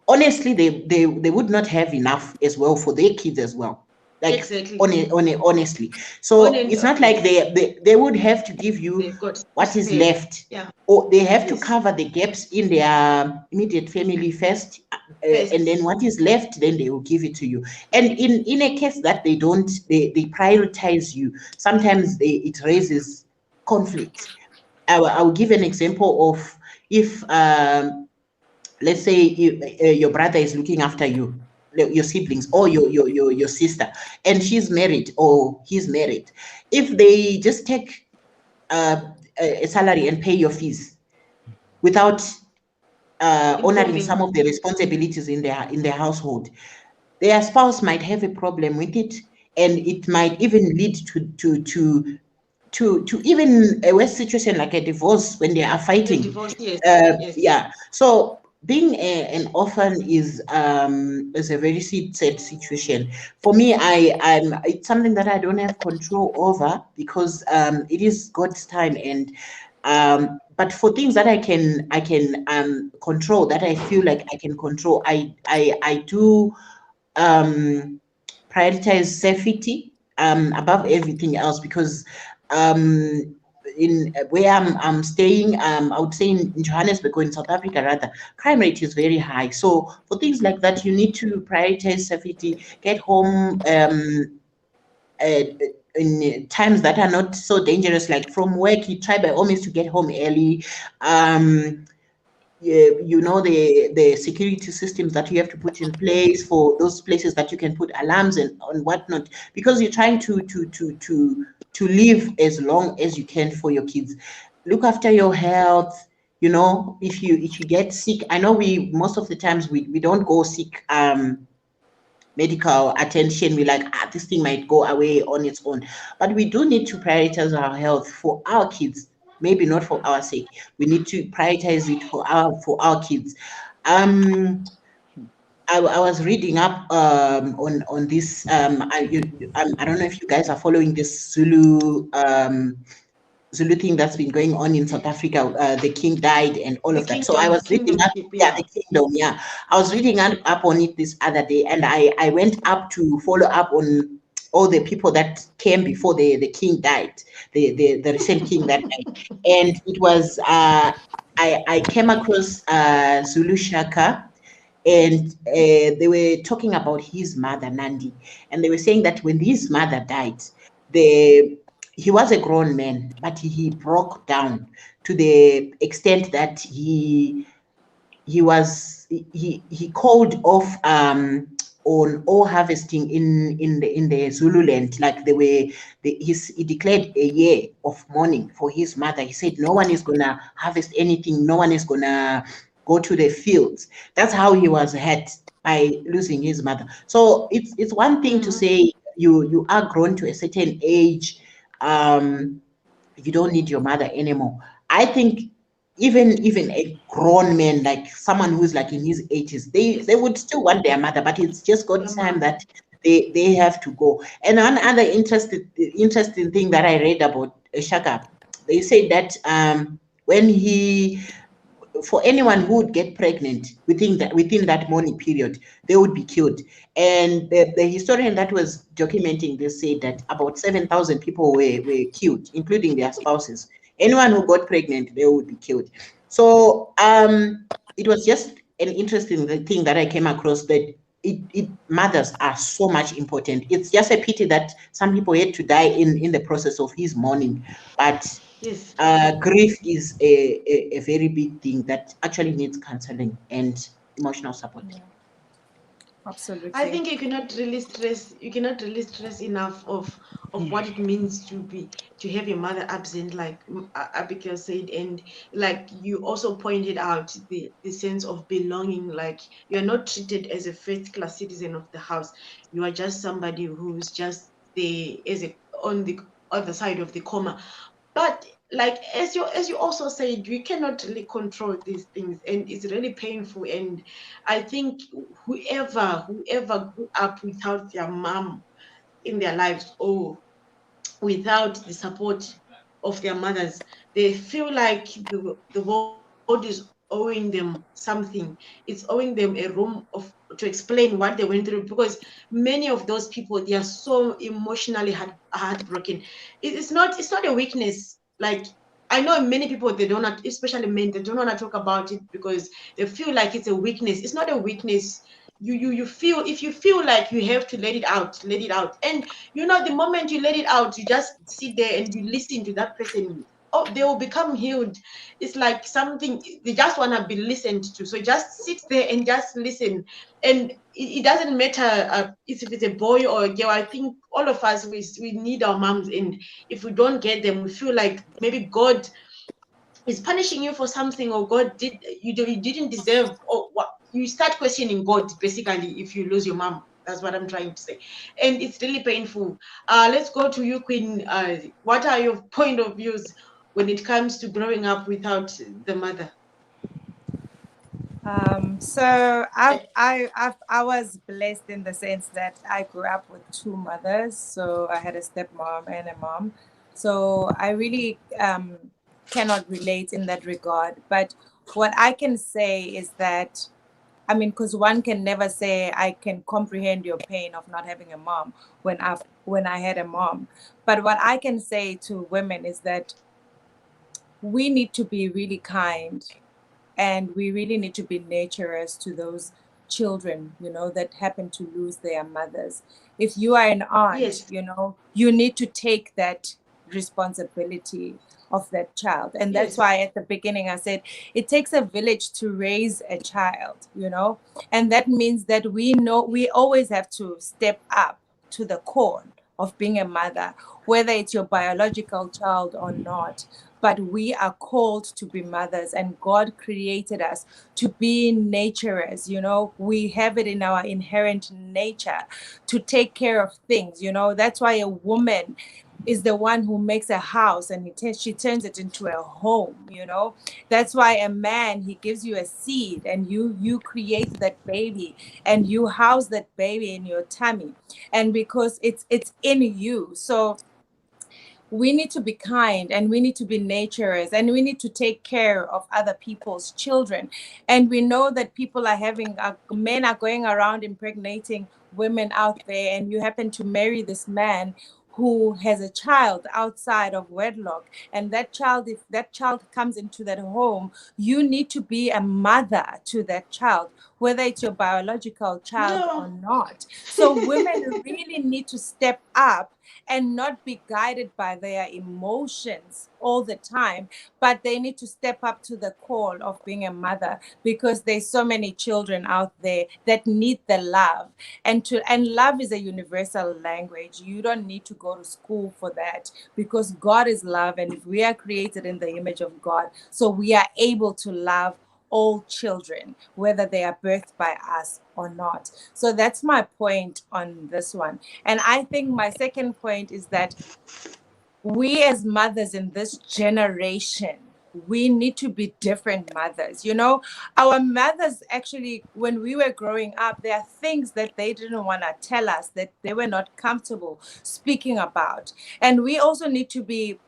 B: honestly, they would not have enough as well for their kids as well, like
A: Exactly.
B: honestly. So it's not like they would have to give you
A: They've got
B: what is
A: space.
B: left,
A: Yeah.
B: or they have to
A: Yes.
B: cover the gaps in their immediate family first, and then what is left, then they will give it to you. And in a case that they don't, they prioritize you, sometimes it raises conflict. I will give an example of, if let's say your brother is looking after you, your siblings, or your sister, and she's married or he's married. If they just take a salary and pay your fees without honoring some of the responsibilities in their household, their spouse might have a problem with it, and it might even lead to even a worse situation, like a divorce, when they are fighting.
A: Divorce, yes.
B: Yeah. So being an orphan is a very sad situation. For me, it's something that I don't have control over, because it is God's time. And but for things that I can control, that I feel like I can control, I do prioritize safety above everything else, because in where I'm staying, I would say in Johannesburg, or in South Africa rather, crime rate is very high. So for things like that, you need to prioritize safety, get home uh, in times that are not so dangerous, like from work, you try by all means to get home early. You know, the security systems that you have to put in place for those places that you can put alarms and whatnot, because you're trying to live as long as you can for your kids. Look after your health. You know, if you get sick, I know most of the times we don't go seek medical attention. We like, this thing might go away on its own, but we do need to prioritize our health for our kids. maybe not for our sake. We need to prioritize it for our kids. I was reading up on this. I don't know if you guys are following this Zulu thing that's been going on in South Africa. The king died and all
A: The
B: of that. So I was reading up,
A: kingdomship,
B: yeah, the kingdom, yeah. I was reading up on it this other day, and I went up to follow up on all the people that came before the king died, the recent king that died, and it was I came across Zulu Shaka, and they were talking about his mother Nandi, and they were saying that when his mother died, he was a grown man, but he broke down to the extent that he called off on all harvesting in the Zululand. Like he declared a year of mourning for his mother. He said no one is gonna harvest anything, no one is gonna go to the fields. That's how he was hurt by losing his mother. So it's one thing to say you are grown to a certain age, you don't need your mother anymore. I think even a grown man, like someone who's like in his 80s, they would still want their mother, but it's just got time that they have to go. And one other interesting thing that I read about Shaka, they say that when for anyone who would get pregnant within that mourning period, they would be killed. And the historian that was documenting this said that about 7,000 people were killed, including their spouses. Anyone who got pregnant, they would be killed. So it was just an interesting thing that I came across, that mothers are so much important. It's just a pity that some people had to die in the process of his mourning, but
A: Yes.
B: grief is a very big thing that actually needs counseling and emotional support.
D: Absolutely.
A: I think you cannot really stress enough of what it means to have your mother absent, like Abigail said, and like you also pointed out, the sense of belonging. Like you're not treated as a first class citizen of the house. You are just somebody who's just there as on the other side of the comma. But like as you also said, we cannot really control these things, and it's really painful. And I think whoever grew up without their mom in their lives, or without the support of their mothers, they feel like the world is owing them something. It's owing them a room to explain what they went through, because many of those people, they are so emotionally heartbroken. It's not a weakness. Like, I know many people, they don't want, especially men, they don't want to talk about it because they feel like it's a weakness. It's not a weakness. You feel, if you feel like you have to let it out, let it out. And the moment you let it out, you just sit there and you listen to that person. Oh, they will become healed. It's like something, they just want to be listened to. So just sit there and just listen. And it doesn't matter if it's a boy or a girl. I think all of us, we need our moms. And if we don't get them, we feel like maybe God is punishing you for something, or God you didn't deserve, or what. You start questioning God, basically, if you lose your mom. That's what I'm trying to say. And it's really painful. Let's go to you, Queen. What are your point of views when it comes to growing up without the mother?
D: So I was blessed in the sense that I grew up with two mothers. So I had a stepmom and a mom. So I really cannot relate in that regard. But what I can say is that, I mean, because one can never say I can comprehend your pain of not having a mom when I had a mom. But what I can say to women is that we need to be really kind, and we really need to be nurturers to those children, that happen to lose their mothers. If you are an aunt,
A: Yes.
D: you need to take that responsibility of that child. And that's
A: Yes.
D: why at the beginning I said it takes a village to raise a child, and that means that we always have to step up to the core of being a mother, whether it's your biological child or not. but we are called to be mothers, and God created us to be naturers. We have it in our inherent nature to take care of things. That's why a woman is the one who makes a house, and she turns it into a home. That's why a man, he gives you a seed, and you create that baby, and you house that baby in your tummy, and because it's in you. So we need to be kind, and we need to be naturers, and we need to take care of other people's children. And we know that men are going around impregnating women out there, and you happen to marry this man who has a child outside of wedlock, and that child, if that child comes into that home, you need to be a mother to that child, whether it's your biological child or
A: No.
D: not. So women really need to step up and not be guided by their emotions all the time, but they need to step up to the call of being a mother, because there's so many children out there that need the love. And love is a universal language. You don't need to go to school for that, because God is love, and if we are created in the image of God, so we are able to love all children, whether they are birthed by us or not. So that's my point on this one. And I think my second point is that we as mothers in this generation, we need to be different mothers. Our mothers, actually, when we were growing up, there are things that they didn't want to tell us, that they were not comfortable speaking about. And we also need to be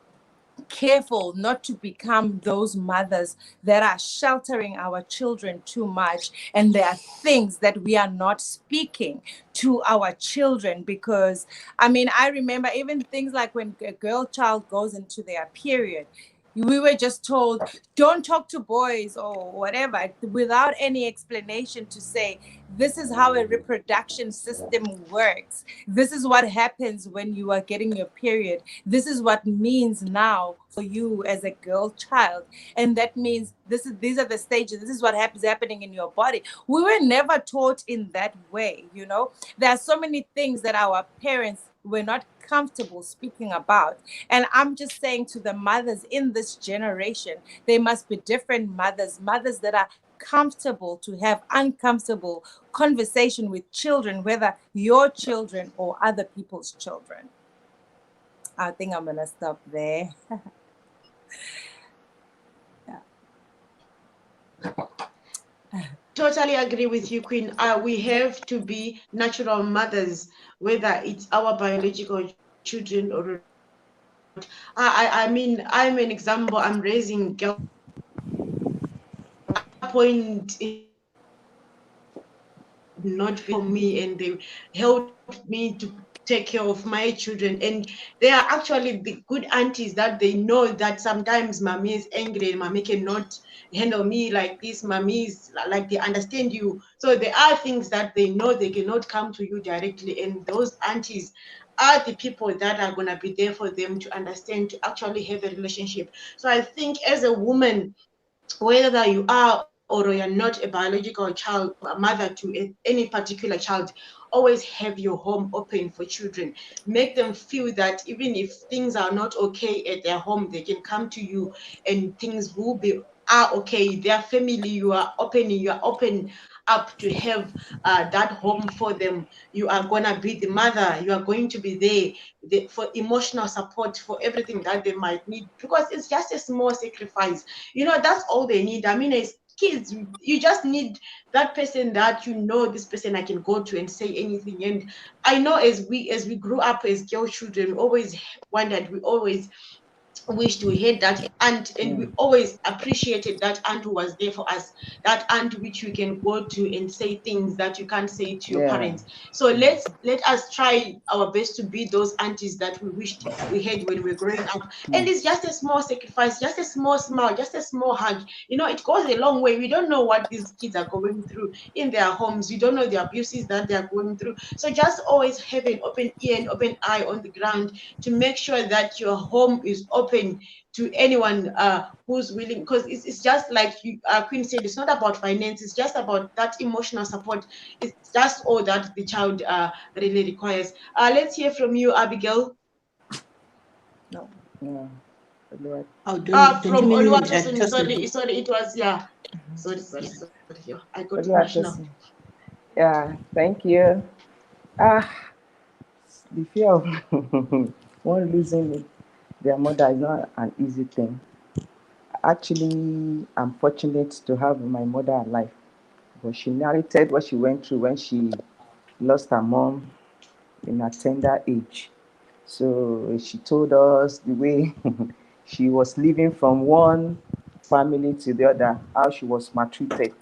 D: careful not to become those mothers that are sheltering our children too much, and there are things that we are not speaking to our children. Because I remember even things like when a girl child goes into their period, we were just told, don't talk to boys or whatever, without any explanation to say, this is how a reproduction system works. This is what happens when you are getting your period. This is what means now for you as a girl child. And that means these are the stages. This is what happening in your body. We were never taught in that way. There are so many things that our parents were not comfortable speaking about. And I'm just saying to the mothers in this generation, they must be different mothers that are comfortable to have uncomfortable conversation with children, whether your children or other people's children. I think I'm gonna stop there.
A: Totally agree with you, Queen. We have to be natural mothers, whether it's our biological children or not. I'm an example. I'm raising girls. At that point in my life, not for me, and they helped me to take care of my children. And they are actually the good aunties that they know that sometimes mommy is angry and mommy cannot handle me like this. Mommy is like, they understand you. So there are things that they know they cannot come to you directly, and those aunties are the people that are going to be there for them to understand, to actually have a relationship. So I think as a woman, whether you are or you're not a biological child, a mother to any particular child, always have your home open for children. Make them feel that even if things are not okay at their home, they can come to you and things are okay. Their family, you are open up to have that home for them. You are gonna be the mother. You are going to be there for emotional support, for everything that they might need, because it's just a small sacrifice. That's all they need. As kids, you just need that person that this person I can go to and say anything. And I know as we grew up as girl children, we always wished we had that aunt, and we always appreciated that aunt who was there for us, that aunt which you can go to and say things that you can't say to your parents. So let us try our best to be those aunties that we wished we had when we were growing up. And it's just a small sacrifice, just a small smile, just a small hug. It goes a long way. We don't know what these kids are going through in their homes. You don't know the abuses that they are going through. So just always have an open ear and open eye on the ground to make sure that your home is open to anyone who's willing, because it's just like Queen said, it's not about finance, it's just about that emotional support. It's just all that the child really requires. Let's hear from you, Abigail.
D: No.
C: Yeah.
B: Oh, don't you
A: From
B: mean
A: Oluwatosin.
B: Tosin?
A: Sorry, it was, yeah. Sorry.
B: Yeah.
A: Yeah, I got emotional.
C: Yeah, thank you. Ah, the fear of one losing their mother is not an easy thing. Actually, I'm fortunate to have my mother alive, but she narrated what she went through when she lost her mom in a tender age. So she told us the way she was living from one family to the other, how she was maltreated.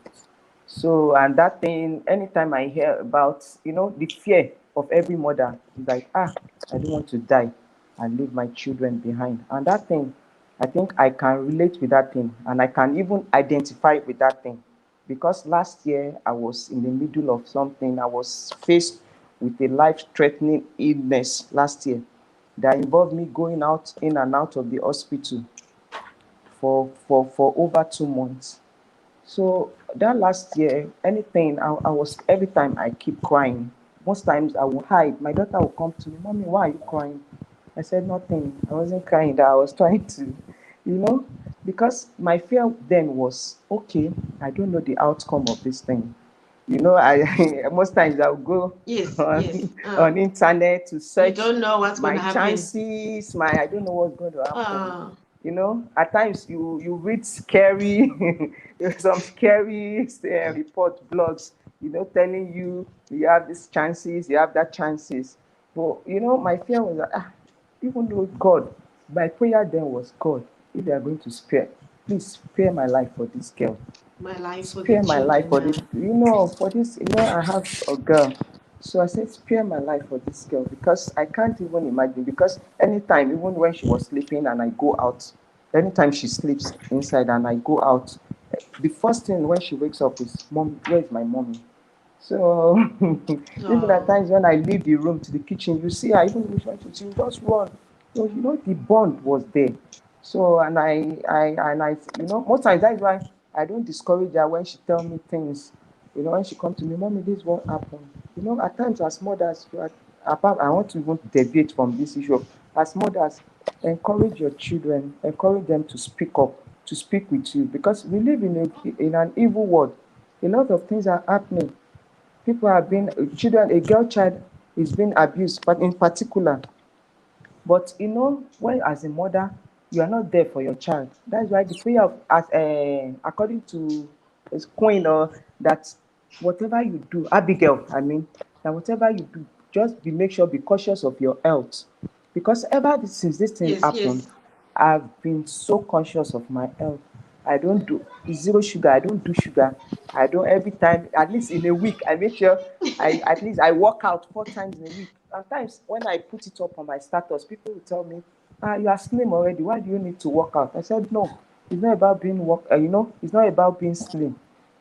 C: So, and that thing, anytime I hear about, the fear of every mother is like, I don't want to die and leave my children behind. And that thing, I think I can relate with that thing and I can even identify with that thing. Because last year I was in the middle of something, I was faced with a life threatening illness last year that involved me going out in and out of the hospital for over 2 months. So that last year, anything I was every time I keep crying. Most times I would hide. My daughter would come to me, Mommy, why are you crying? I said nothing. I wasn't crying. That I was trying to, you know, because my fear then was okay. I don't know the outcome of this thing. I most times I'll go
A: Yes.
C: on internet to
A: You
C: search
A: don't know what's going
C: my
A: to happen.
C: chances. I don't know what's going to happen.
A: Ah,
C: At times you read scary, some scary report blogs, telling you have these chances, you have that chances. But my fear was that even though God, my prayer then was, God, if they are going to spare, please spare my life for this girl.
A: my life for the
C: Spare my life
A: children.
C: for
A: Yeah.
C: this, for this, I have a girl. So I said, spare my life for this girl because I can't even imagine. Because anytime, even when she was sleeping and I go out, anytime she sleeps inside and I go out, the first thing when she wakes up is, Mom, where is my mommy? So even at
A: Oh,
C: times when I leave the room to the kitchen, you see her, even if she just run. So the bond was there. So most times that is why I don't discourage her when she tell me things. When she come to me, Mommy, this won't happen. At times as mothers, apart, I want to even deviate from this issue. As mothers, encourage your children, encourage them to speak up, to speak with you, because we live in an evil world. A lot of things are happening. People are being children. A girl child is being abused, but in particular, but when as a mother, you are not there for your child. That's why the prayer of, as according to his queen, or that whatever you do, Abigail, I mean, that whatever you do, just make sure, be cautious of your health, because since this thing
A: yes.
C: happened, I've been so conscious of my health. I don't do zero sugar. I don't do sugar. I don't every time, at least in a week, I make sure at least I work out 4 times in a week. Sometimes when I put it up on my status, people will tell me, you are slim already. Why do you need to work out? I said, no, it's not about being it's not about being slim.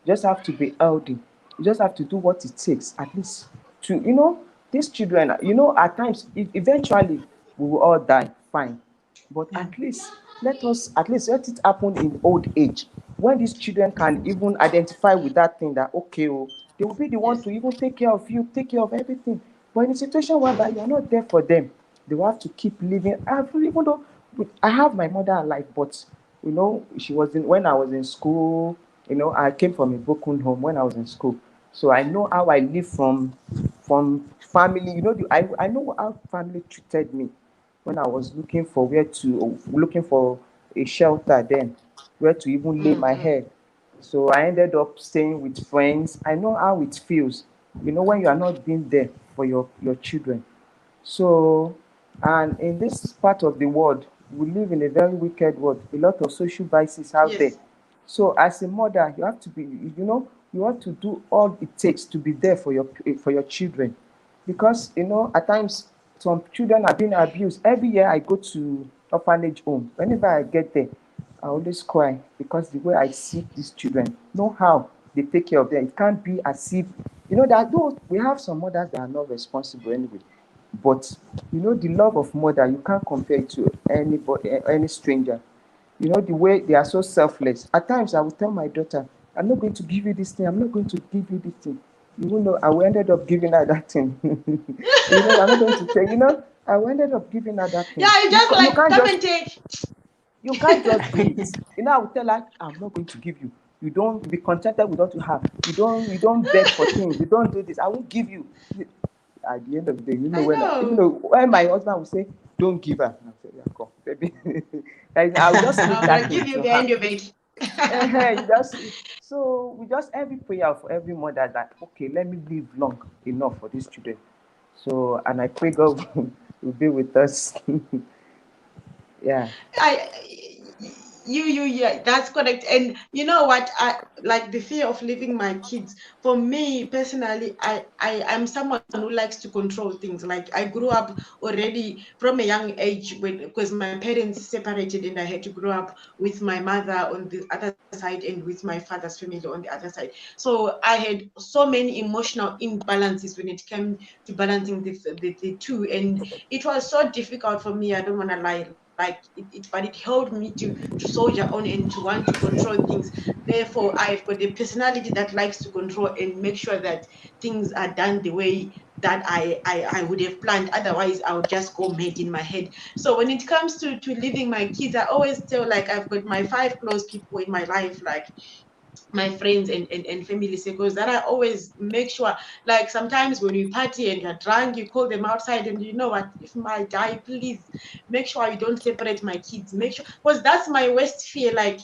C: You just have to be healthy. You just have to do what it takes, at least to, these children, at times, eventually, we will all die, fine. But at least let it happen in old age, when these children can even identify with that thing, that okay, they will be the one
A: Yes.
C: to even take care of you, take care of everything. But in a situation whereby you're not there for them, they will have to keep living. Even though I have my mother alive, but she was in when I was in school. I came from a broken home when I was in school, so I know how I live from family. I know how family treated me when I was looking for a shelter then, where to even lay my
A: Mm-mm.
C: head. So I ended up staying with friends. I know how it feels, when you are not being there for your children. So, and in this part of the world, we live in a very wicked world, a lot of social vices out there.
A: Yes.
C: So, as a mother, you have to be, you have to do all it takes to be there for your children, because at times some children are being abused. Every year I go to orphanage home. Whenever I get there, I always cry, because the way I see these children, know how they take care of them. It can't be as if that though we have some mothers that are not responsible anyway, but the love of mother, you can't compare it to anybody, any stranger. The way they are so selfless. At times I will tell my daughter, I'm not going to give you this thing, I'm not going to give you this thing. Even though I will ended up giving her that thing. I'm not going to tell I will ended up giving her that thing.
A: Yeah, you
C: You,
A: just
C: you
A: like
C: can't
A: come
C: just
A: and take.
C: You can't just do it. I will tell her, I'm not going to give you. You don't be contented with what you have. You don't beg for things. You don't do this. I won't give you. At the end of the day,
A: I know.
C: when my husband will say, don't give her, I'll say, yeah, come, baby. I'll just leave
A: I'm
C: that
A: gonna
C: thing
A: give you
C: to her.
A: behind your back.
C: We just every prayer for every mother that, okay, let me live long enough for these children. So, and I pray God will be with us. Yeah.
A: I yeah, that's correct. And you know what, I like the fear of leaving my kids. For me personally, I'm someone who likes to control things. Like I grew up already from a young age because my parents separated, and I had to grow up with my mother on the other side and with my father's family on the other side. So I had so many emotional imbalances when it came to balancing the two, and it was so difficult for me. I don't want to lie, but it helped me to soldier on and to want to control things. Therefore, I've got a personality that likes to control and make sure that things are done the way that I would have planned. Otherwise, I would just go mad in my head. So when it comes to leaving my kids, I always tell, like, I've got my 5 close people in my life, like my friends and family circles, that I always make sure, like sometimes when you party and you're drunk, you call them outside, and you know what, if my die, please make sure you don't separate my kids. Make sure, because that's my worst fear. Like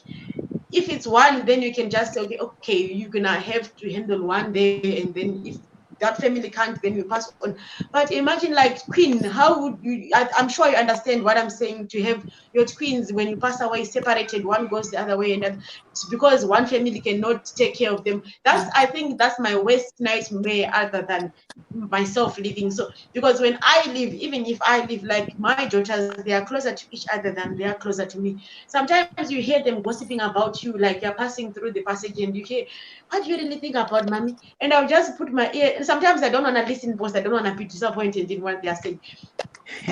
A: if it's one, then you can just say, okay, you're gonna have to handle one day, and then if that family can't, then you pass on. But imagine, like, Queen, how would you, I'm sure you understand what I'm saying, to have your twins, when you pass away, separated, one goes the other way, and it's because one family cannot take care of them. I think that's my worst nightmare, other than myself living. So because when I live, even if I live, like my daughters, they are closer to each other than they are closer to me. Sometimes you hear them gossiping about you, like you're passing through the passage, and you hear, what do you really think about mommy? And I'll just put my ear, and sometimes I don't want to listen because I don't want to be disappointed in what they're saying.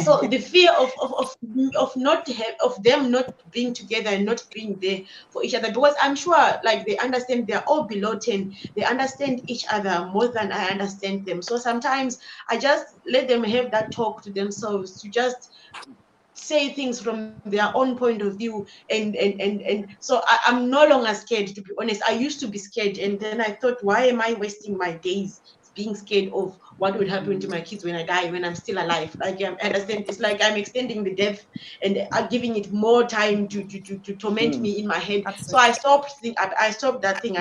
A: So the fear of not of them not being together and not being there for each other, because I'm sure, like, they understand, they're all below 10, they understand each other more than I understand them. So sometimes I just let them have that talk to themselves, to just say things from their own point of view, and so I'm no longer scared, to be honest. I used to be scared, and then I thought, why am I wasting my days being scared of what would happen to my kids when I die, when I'm still alive? Like, I understand, it's like I'm extending the death, and giving it more time to torment me in my head. So
D: Absolutely.
A: I stopped that thing.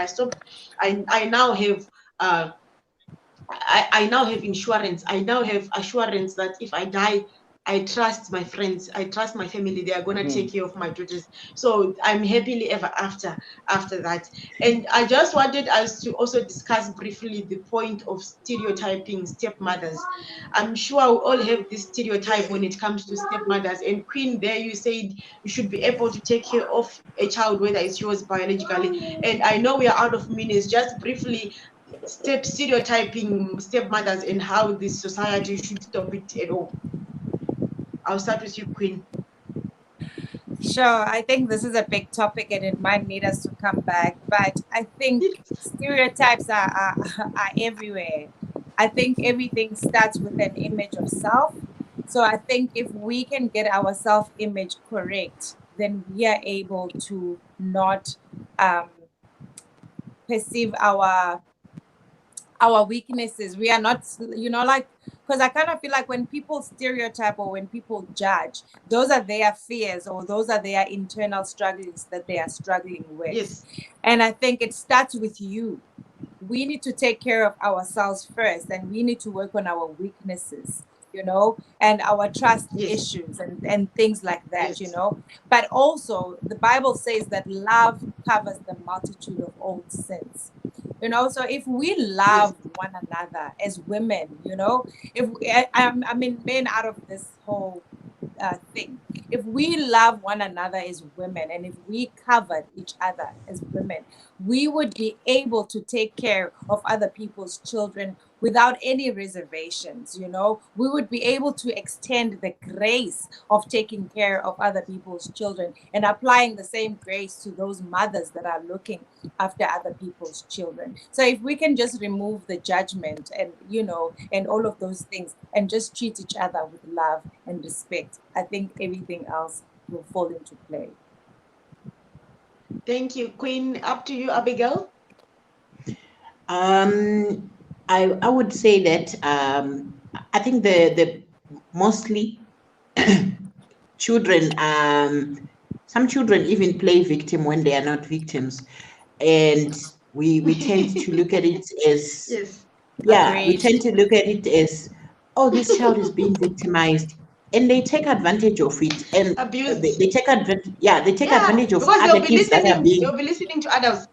A: I now have uh I now have insurance. I now have assurance that if I die, I trust my friends, I trust my family, they are going to take care of my daughters. So I'm happily ever after that. And I just wanted us to also discuss briefly the point of stereotyping stepmothers. I'm sure we all have this stereotype when it comes to stepmothers. And Queen, there you said you should be able to take care of a child, whether it's yours biologically. And I know we are out of minutes. Just briefly, stereotyping stepmothers and how this society should stop it at all. I'll start with you, Queen.
D: Sure, I think this is a big topic and it might need us to come back, but I think stereotypes are everywhere. I think everything starts with an image of self. So I think if we can get our self image correct, then we are able to not um, perceive our weaknesses. We are not, like, because I kind of feel like when people stereotype or when people judge, those are their fears or those are their internal struggles that they are struggling with.
A: Yes.
D: And I think it starts with you. We need to take care of ourselves first, and we need to work on our weaknesses, and our trust
A: Yes.
D: issues and things like that,
A: Yes.
D: But also, the Bible says that love covers the multitude of old sins. So if we
A: Yes.
D: love one another as women, if I mean, men out of this whole thing. If we love one another as women, and if we covered each other as women, we would be able to take care of other people's children without any reservations. We would be able to extend the grace of taking care of other people's children and applying the same grace to those mothers that are looking after other people's children. So if we can just remove the judgment and all of those things, and just treat each other with love and respect, I think everything else will fall into play.
A: Thank you, Queen. Up to you, Abigail.
B: I would say that I think the mostly children some children even play victim when they are not victims, and we tend to look at it as,
A: Yes.
B: yeah, we
D: Agreed.
B: tend to look at it as, oh, this child is being victimized, and they take advantage of it, and
A: Abused.
B: they take advantage, yeah, they take
A: Yeah,
B: advantage of
A: because
B: other kids that are being,
A: they'll be listening to adults.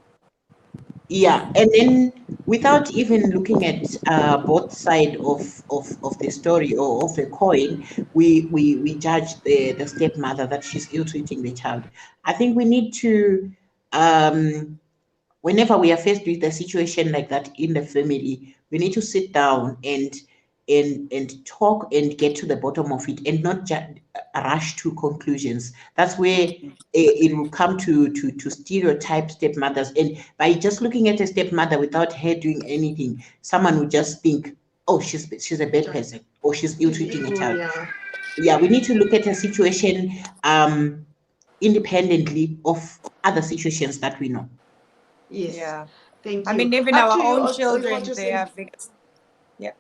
B: yeah, and then without even looking at both side of the story or of the coin, we judge the stepmother that she's ill-treating the child. I think we need to, whenever we are faced with a situation like that in the family, we need to sit down and talk and get to the bottom of it, and not just rush to conclusions. That's where it will come to stereotype stepmothers. And by just looking at a stepmother without her doing anything, someone would just think, oh, she's a bad person, or she's
A: She's
B: ill-treating a
A: evil,
B: child.
A: yeah.
B: Yeah, we need to look at a situation independently of other situations that we know.
A: Yes.
D: Yeah.
A: Thank
D: I
A: you.
D: mean, even
A: Up
D: our
A: to you,
D: own
A: what
D: children,
A: you're
D: they
A: saying.
D: are victims. Yeah.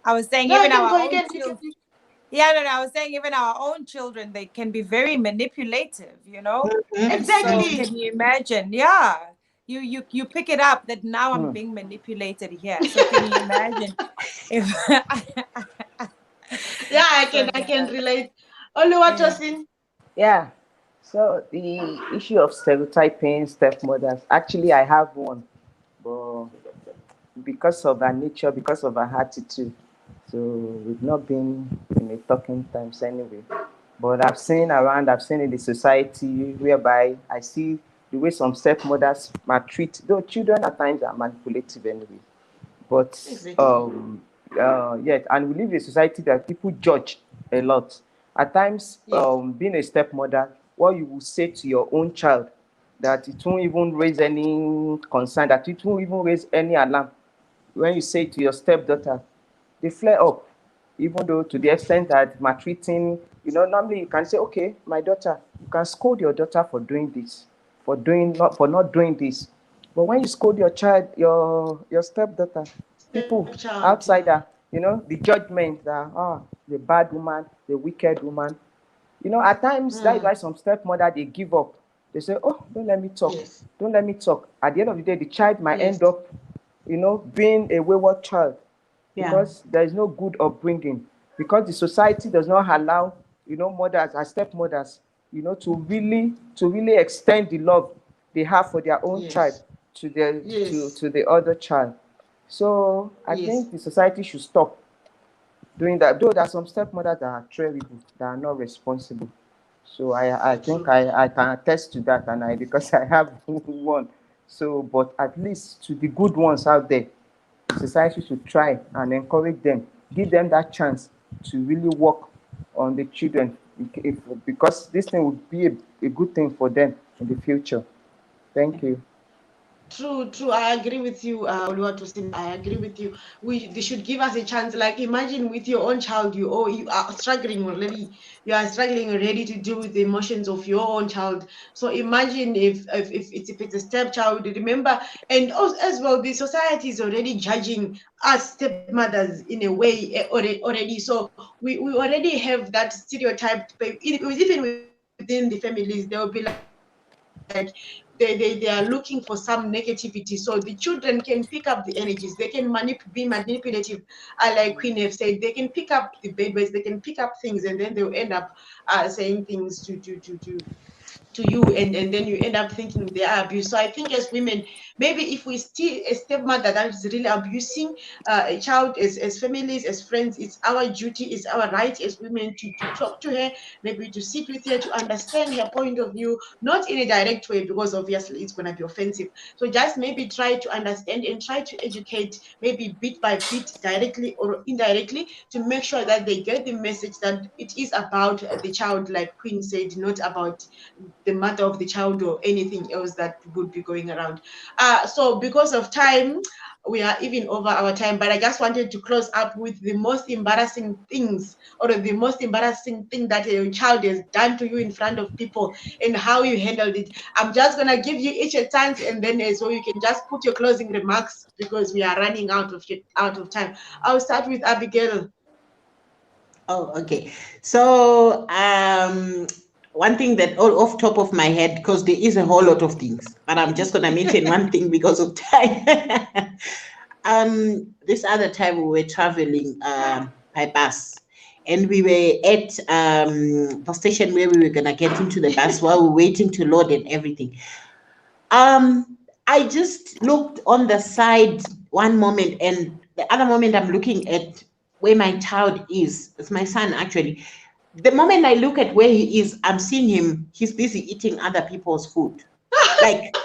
D: I was saying,
A: No, you
D: even
A: can
D: our
A: go.
D: own
A: You can.
D: children. Yeah, no, no. I was saying, even our own children, they can be very manipulative, you know?
B: Mhm.
D: And so,
A: Exactly.
D: can you imagine? Yeah. You pick it up that now I'm
C: Hmm.
D: being manipulated here. So, can you imagine if.
A: Yeah,
D: So,
A: I can
D: yeah.
A: relate. Only what you're
D: Yeah.
A: saying.
C: Yeah. So the issue of stereotyping stepmothers, actually I have one, but because of her nature, because of her attitude, so we've not been in a talking times anyway. But I've seen in the society whereby I see the way some stepmothers maltreat, though children at times are manipulative anyway. But
A: Exactly.
C: yet, and we live in a society that people judge a lot. At times,
A: Yes.
C: being a stepmother, what you will say to your own child, that it won't even raise any concern, that it won't even raise any alarm. When you say to your stepdaughter, they flare up, even though to the extent that maltreating, normally you can say, okay, my daughter, you can scold your daughter for doing this, for not doing this. But when you scold your child, your stepdaughter, people
A: Stepchild, yeah.
C: outsider, the judgment that, the bad woman, the wicked woman. At times that is
A: Mm,
C: why some stepmother they give up. They say, oh, don't let me talk.
A: yes.
C: Don't let me talk. At the end of the day, the child might
A: Yes.
C: end up, being a wayward child
B: Yeah.
C: because there is no good upbringing. Because the society does not allow, mothers and stepmothers, to really extend the love they have for their own child
A: Yes.
C: to the to
A: Yes.
C: to the other child. So I
A: Yes.
C: think the society should stop doing that. Though there are some stepmothers that are terrible, that are not responsible. So I think
A: True.
C: I can attest to that, and because I have one. So, but at least to the good ones out there, the society should try and encourage them, give them that chance to really work on the children, because this thing would be a good thing for them in the future. Thank you.
A: True. I agree with you, Oluwatosin. I agree with you. They should give us a chance. Like imagine with your own child, you are struggling already. You are struggling already to deal with the emotions of your own child. So imagine if it's a stepchild. Remember, and also, as well, the society is already judging us stepmothers in a way already. So we already have that stereotyped. Even within the families, they will be like they are looking for some negativity, so the children can pick up the energies, they can be manipulative, like Queen have said, they can pick up the bad words, they can pick up things, and then they'll end up saying things to you, and then you end up thinking they are abused. So I think as women, maybe if we see a stepmother that is really abusing a child, as families, as friends, it's our duty, it's our right as women to talk to her, maybe to sit with her, to understand her point of view, not in a direct way because obviously it's going to be offensive. So just maybe try to understand and try to educate, maybe bit by bit, directly or indirectly, to make sure that they get the message that it is about the child, like Queen said, not about the mother of the child or anything else that would be going around. So because of time, we are even over our time, but I just wanted to close up with the most embarrassing things, or the most embarrassing thing that a child has done to you in front of people and how you handled it. I'm just going to give you each a chance, and then so you can just put your closing remarks because we are running out of time. I'll start with Abigail.
B: Oh, okay. So one thing that off top of my head, because there is a whole lot of things, but I'm just gonna mention one thing because of time. This other time we were traveling by bus, and we were at the station where we were gonna get into the bus while we were waiting to load and everything. I just looked on the side one moment, and the other moment I'm looking at where my child is. It's my son, actually. The moment I look at where he is, I'm seeing him. He's busy eating other people's food. Like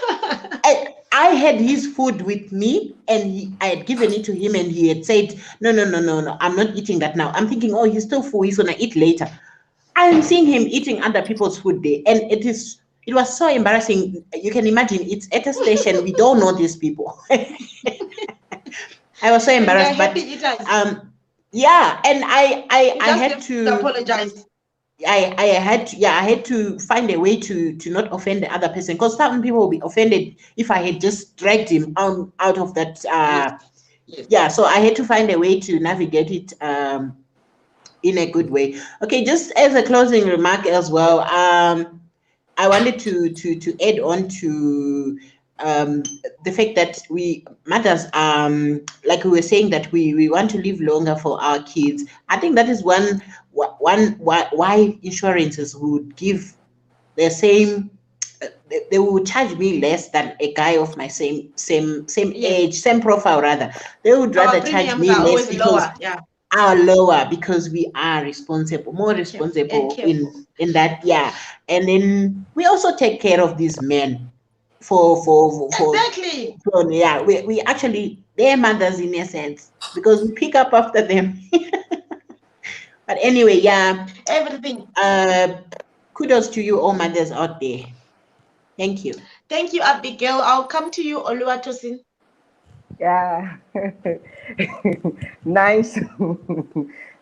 B: I had his food with me, and I had given it to him, and he had said, "No, no, no, no, no, I'm not eating that now." I'm thinking, "Oh, he's still full. He's gonna eat later." I'm seeing him eating other people's food there, and it was so embarrassing. You can imagine, it's at a station, we don't know these people. I was so embarrassed, but yeah, and I had to
A: apologize.
B: I had to find a way to not offend the other person, because some people will be offended if I had just dragged him out of that.
A: Yes.
B: Yeah, so I had to find a way to navigate it in a good way. Okay, just as a closing remark as well, I wanted to add on to the fact that we mothers, like we were saying, that we want to live longer for our kids. I think that is one why insurances would give the same. They would charge me less than a guy of my same age, same profile rather. They would rather charge me less because are lower, because we are responsible, more responsible in that. Yeah, and then we also take care of these men for
A: exactly.
B: Yeah, we actually, they're mothers in a sense, because we pick up after them. But anyway, yeah,
A: everything.
B: Kudos to you all mothers out there. Thank you.
A: Thank you, Abigail. I'll come to you, Oluwatosin.
C: Yeah. Nice.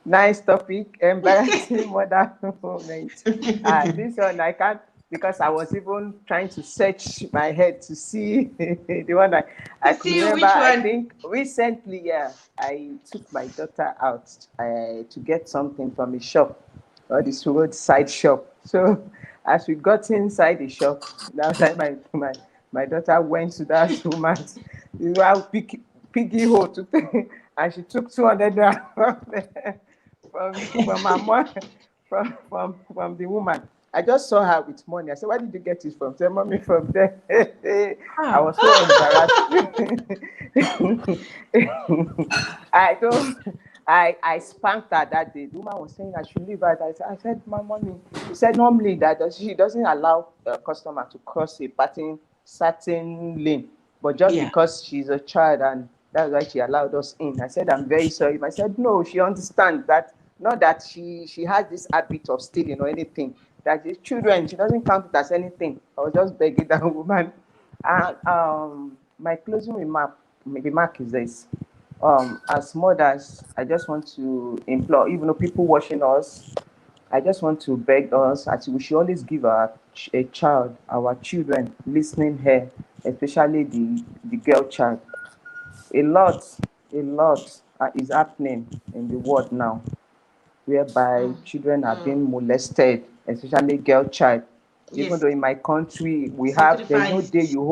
C: Nice topic. Embarrassing mother moment. This one I can't, because I was even trying to search my head to see the one I could remember. I think recently, yeah, I took my daughter out to get something from a shop, or this roadside shop. So as we got inside the shop, that time my daughter went to that woman's piggy hole to pay, and she took 200 from my mom, from the woman. I just saw her with money. I said, "Where did you get it from?" She said, "Mommy, from there." I was so embarrassed. I spanked her that day. The woman was saying I should leave her. I said, "My mommy," she said, "Normally that she doesn't allow a customer to cross a certain lane, but just because she's a child, and that's why she allowed us in." I said, "I'm very sorry." I said, "No, she understands that, not that she has this habit of stealing or anything. That the children, she doesn't count it as anything." I was just begging that woman. And my closing remark is this: as mothers, I just want to implore, even though people watching us, I just want to beg us, as we should always give our children listening here, especially the girl child. A lot is happening in the world now, whereby children are being molested, especially girl child. Even though in my country there's no day you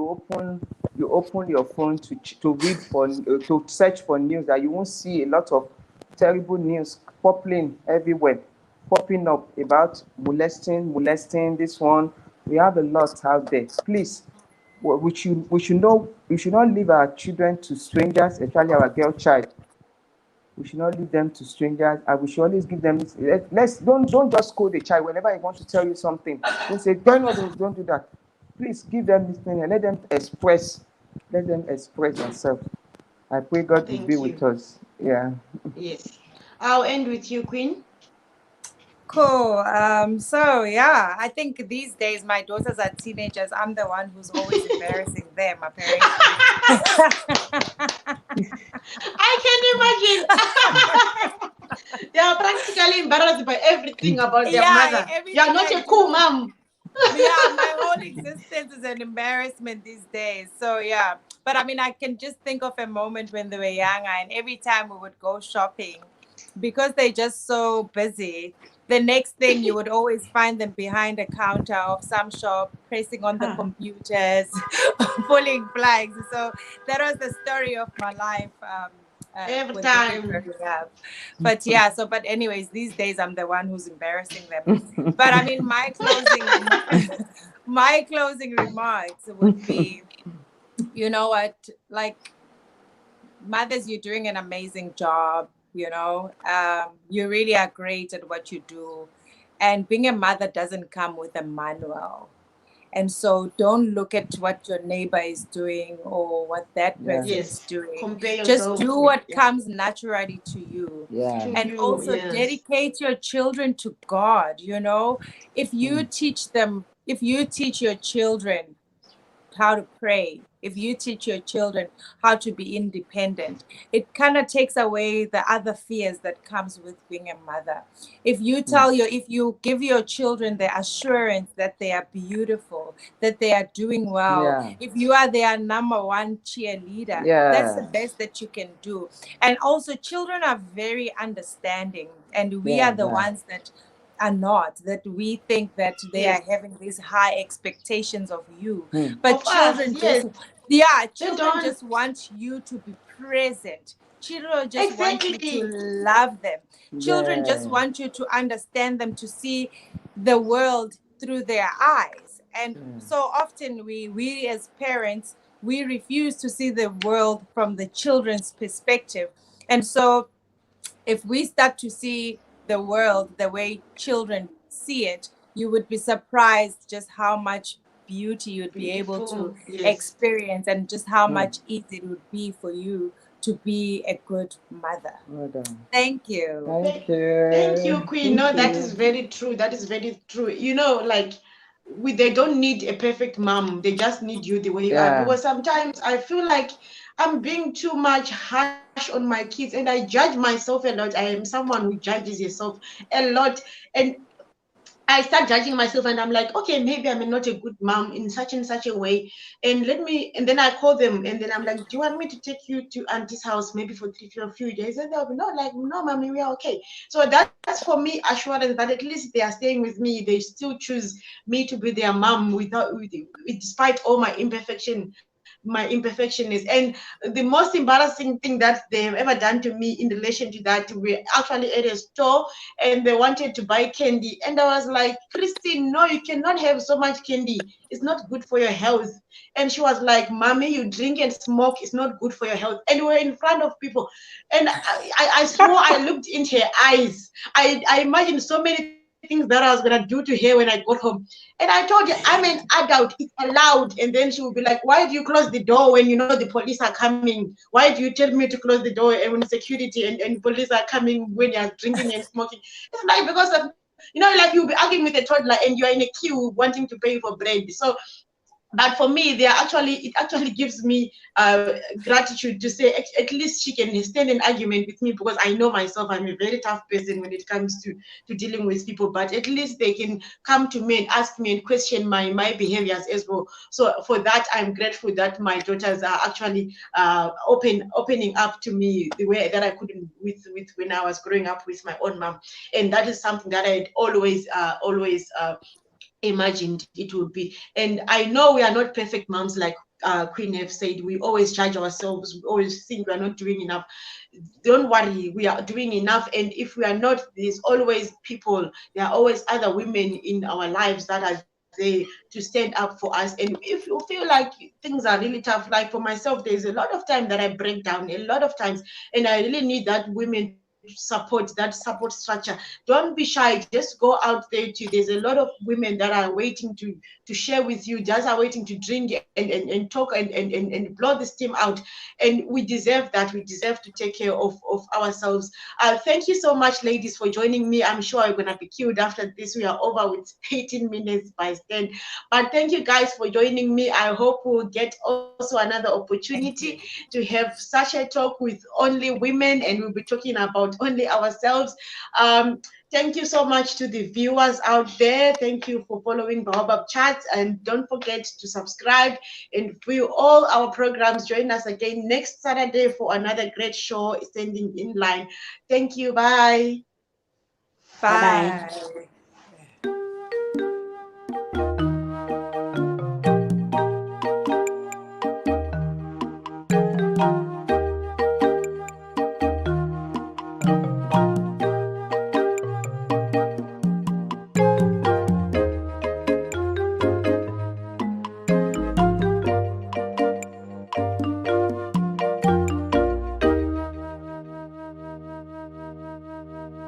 C: open, you open your phone to read for to search for news, that you won't see a lot of terrible news popping up about molesting this one. We have a lot out there. Please, we should not leave our children to strangers, especially our girl child. We should not leave them to strangers, and we should always give them. Don't just scold the child whenever he wants to tell you something. Don't say, don't do that. Please give them listening and let them express themselves. I pray God will be with us. Yeah.
A: Yes. I'll end with you, Queen.
D: Cool. So yeah, I think these days my daughters are teenagers. I'm the one who's always embarrassing them, apparently.
A: I can imagine. They are practically embarrassed by everything about their
D: Yeah,
A: mother. You are
D: everything
A: not
D: I
A: a cool
D: do.
A: mom.
D: Yeah, my whole existence is an embarrassment these days. So yeah. But I mean, I can just think of a moment when they were younger, and every time we would go shopping, because they're just so busy, the next thing you would always find them behind a counter of some shop, pressing on the computers, pulling flags. So that was the story of my life.
A: Every
D: When they were
A: time.
D: growing up. But yeah, so but anyways, these days I'm the one who's embarrassing them. But I mean, my closing remarks would be, you know what, like, mothers, you're doing an amazing job. You really are great at what you do, and being a mother doesn't come with a manual. And so don't look at what your neighbor is doing or what that
C: Yeah.
D: person is
A: Yes.
D: doing.
A: Compare
D: Just
A: yourself
D: do
A: with,
D: what
A: yeah.
D: comes naturally to you.
C: Yeah.
A: To
D: And
A: you,
D: also
A: yes.
D: dedicate your children to God. If you teach them, if you teach your children how to pray, if you teach your children how to be independent, it kind of takes away the other fears that comes with being a mother. If you give your children the assurance that they are beautiful, that they are doing well,
C: Yeah.
D: if you are their number one cheerleader, that's the
C: Yeah.
D: best that you can do. And also, children are very understanding, and we are
C: Yeah.
D: the
C: Yeah.
D: ones that are not, that we think that they
A: Yes.
D: are having these high expectations of you.
C: Hmm.
D: But
A: Of us,
D: children
A: yes.
D: just, yeah,
A: They
D: children
A: don't.
D: just want you to be present. Children just want you to
A: Exactly.
D: love them. Children just
C: Yeah.
D: want you to understand them, to see the world through their eyes. And so often we as parents, we refuse to see the world from the children's perspective. And so if we start to see the world the way children see it, you would be surprised just how much beauty you'd be able to
A: Beautiful. Yes.
D: experience, and just how
C: Hmm.
D: much easy it would be for you to be a good mother.
C: Well done.
D: Thank you.
C: Thank
A: Thank
C: you.
A: you, Queen.
C: Thank
A: No, that is
C: you.
A: very true. That is very true. Like they don't need a perfect mom. They just need you the way you are.
C: Yeah.
A: Because sometimes I feel like I'm being too much harsh on my kids, and I judge myself a lot. I am someone who judges yourself a lot. And I start judging myself and I'm like, okay, maybe I'm not a good mom in such and such a way. And then I call them and then I'm like, do you want me to take you to auntie's house maybe for a few days? And they'll be, no, like, no, mommy, we are okay. So that's for me assurance that at least they are staying with me. They still choose me to be their mom despite all my imperfections. And the most embarrassing thing that they have ever done to me in relation to that, we actually at a store and they wanted to buy candy. And I was like, Christine, no, you cannot have so much candy. It's not good for your health. And she was like, Mommy, you drink and smoke. It's not good for your health. And we were in front of people. And I swore I looked into her eyes. I imagined so many things that I was going to do to her when I got home. And I told her, I'm an adult. It's allowed. And then she would be like, why do you close the door when you know the police are coming? Why do you tell me to close the door and when security and police are coming when you're drinking and smoking? It's like because of, like you'll be arguing with a toddler and you're in a queue wanting to pay for bread. So but for me it actually gives me gratitude to say at least she can stand an argument with me, because I know myself I'm a very tough person when it comes to dealing with people, but at least they can come to me and ask me and question my behaviors as well. So for that I'm grateful that my daughters are actually opening up to me the way that I couldn't with when I was growing up with my own mom. And that is something that I'd always imagined it would be. And I know we are not perfect moms, like Queen have said. We always judge ourselves. We always think we are not doing enough. Don't worry, we are doing enough. And if we are not, there's always people. There are always other women in our lives that are there to stand up for us. And if you feel like things are really tough, like for myself, there's a lot of time that I break down, a lot of times, and I really need that women to support, that support structure. Don't be shy, just go out there too. There's a lot of women that are waiting to to share with you, just are waiting to drink and talk and blow the steam out. And we deserve that. We deserve to take care of ourselves. Thank you so much, ladies, for joining me. I'm sure I'm going to be killed after this. We are over with 18 minutes by then. But thank you guys for joining me. I hope we'll get also another opportunity to have such a talk with only women, and we'll be talking about only ourselves. Thank you so much to the viewers out there. Thank you for following Baobab Chats, and don't forget to subscribe and view all our programs. Join us again next Saturday for another great show, Standing in Line. Thank you. Bye.
B: Bye-bye.
D: Bye.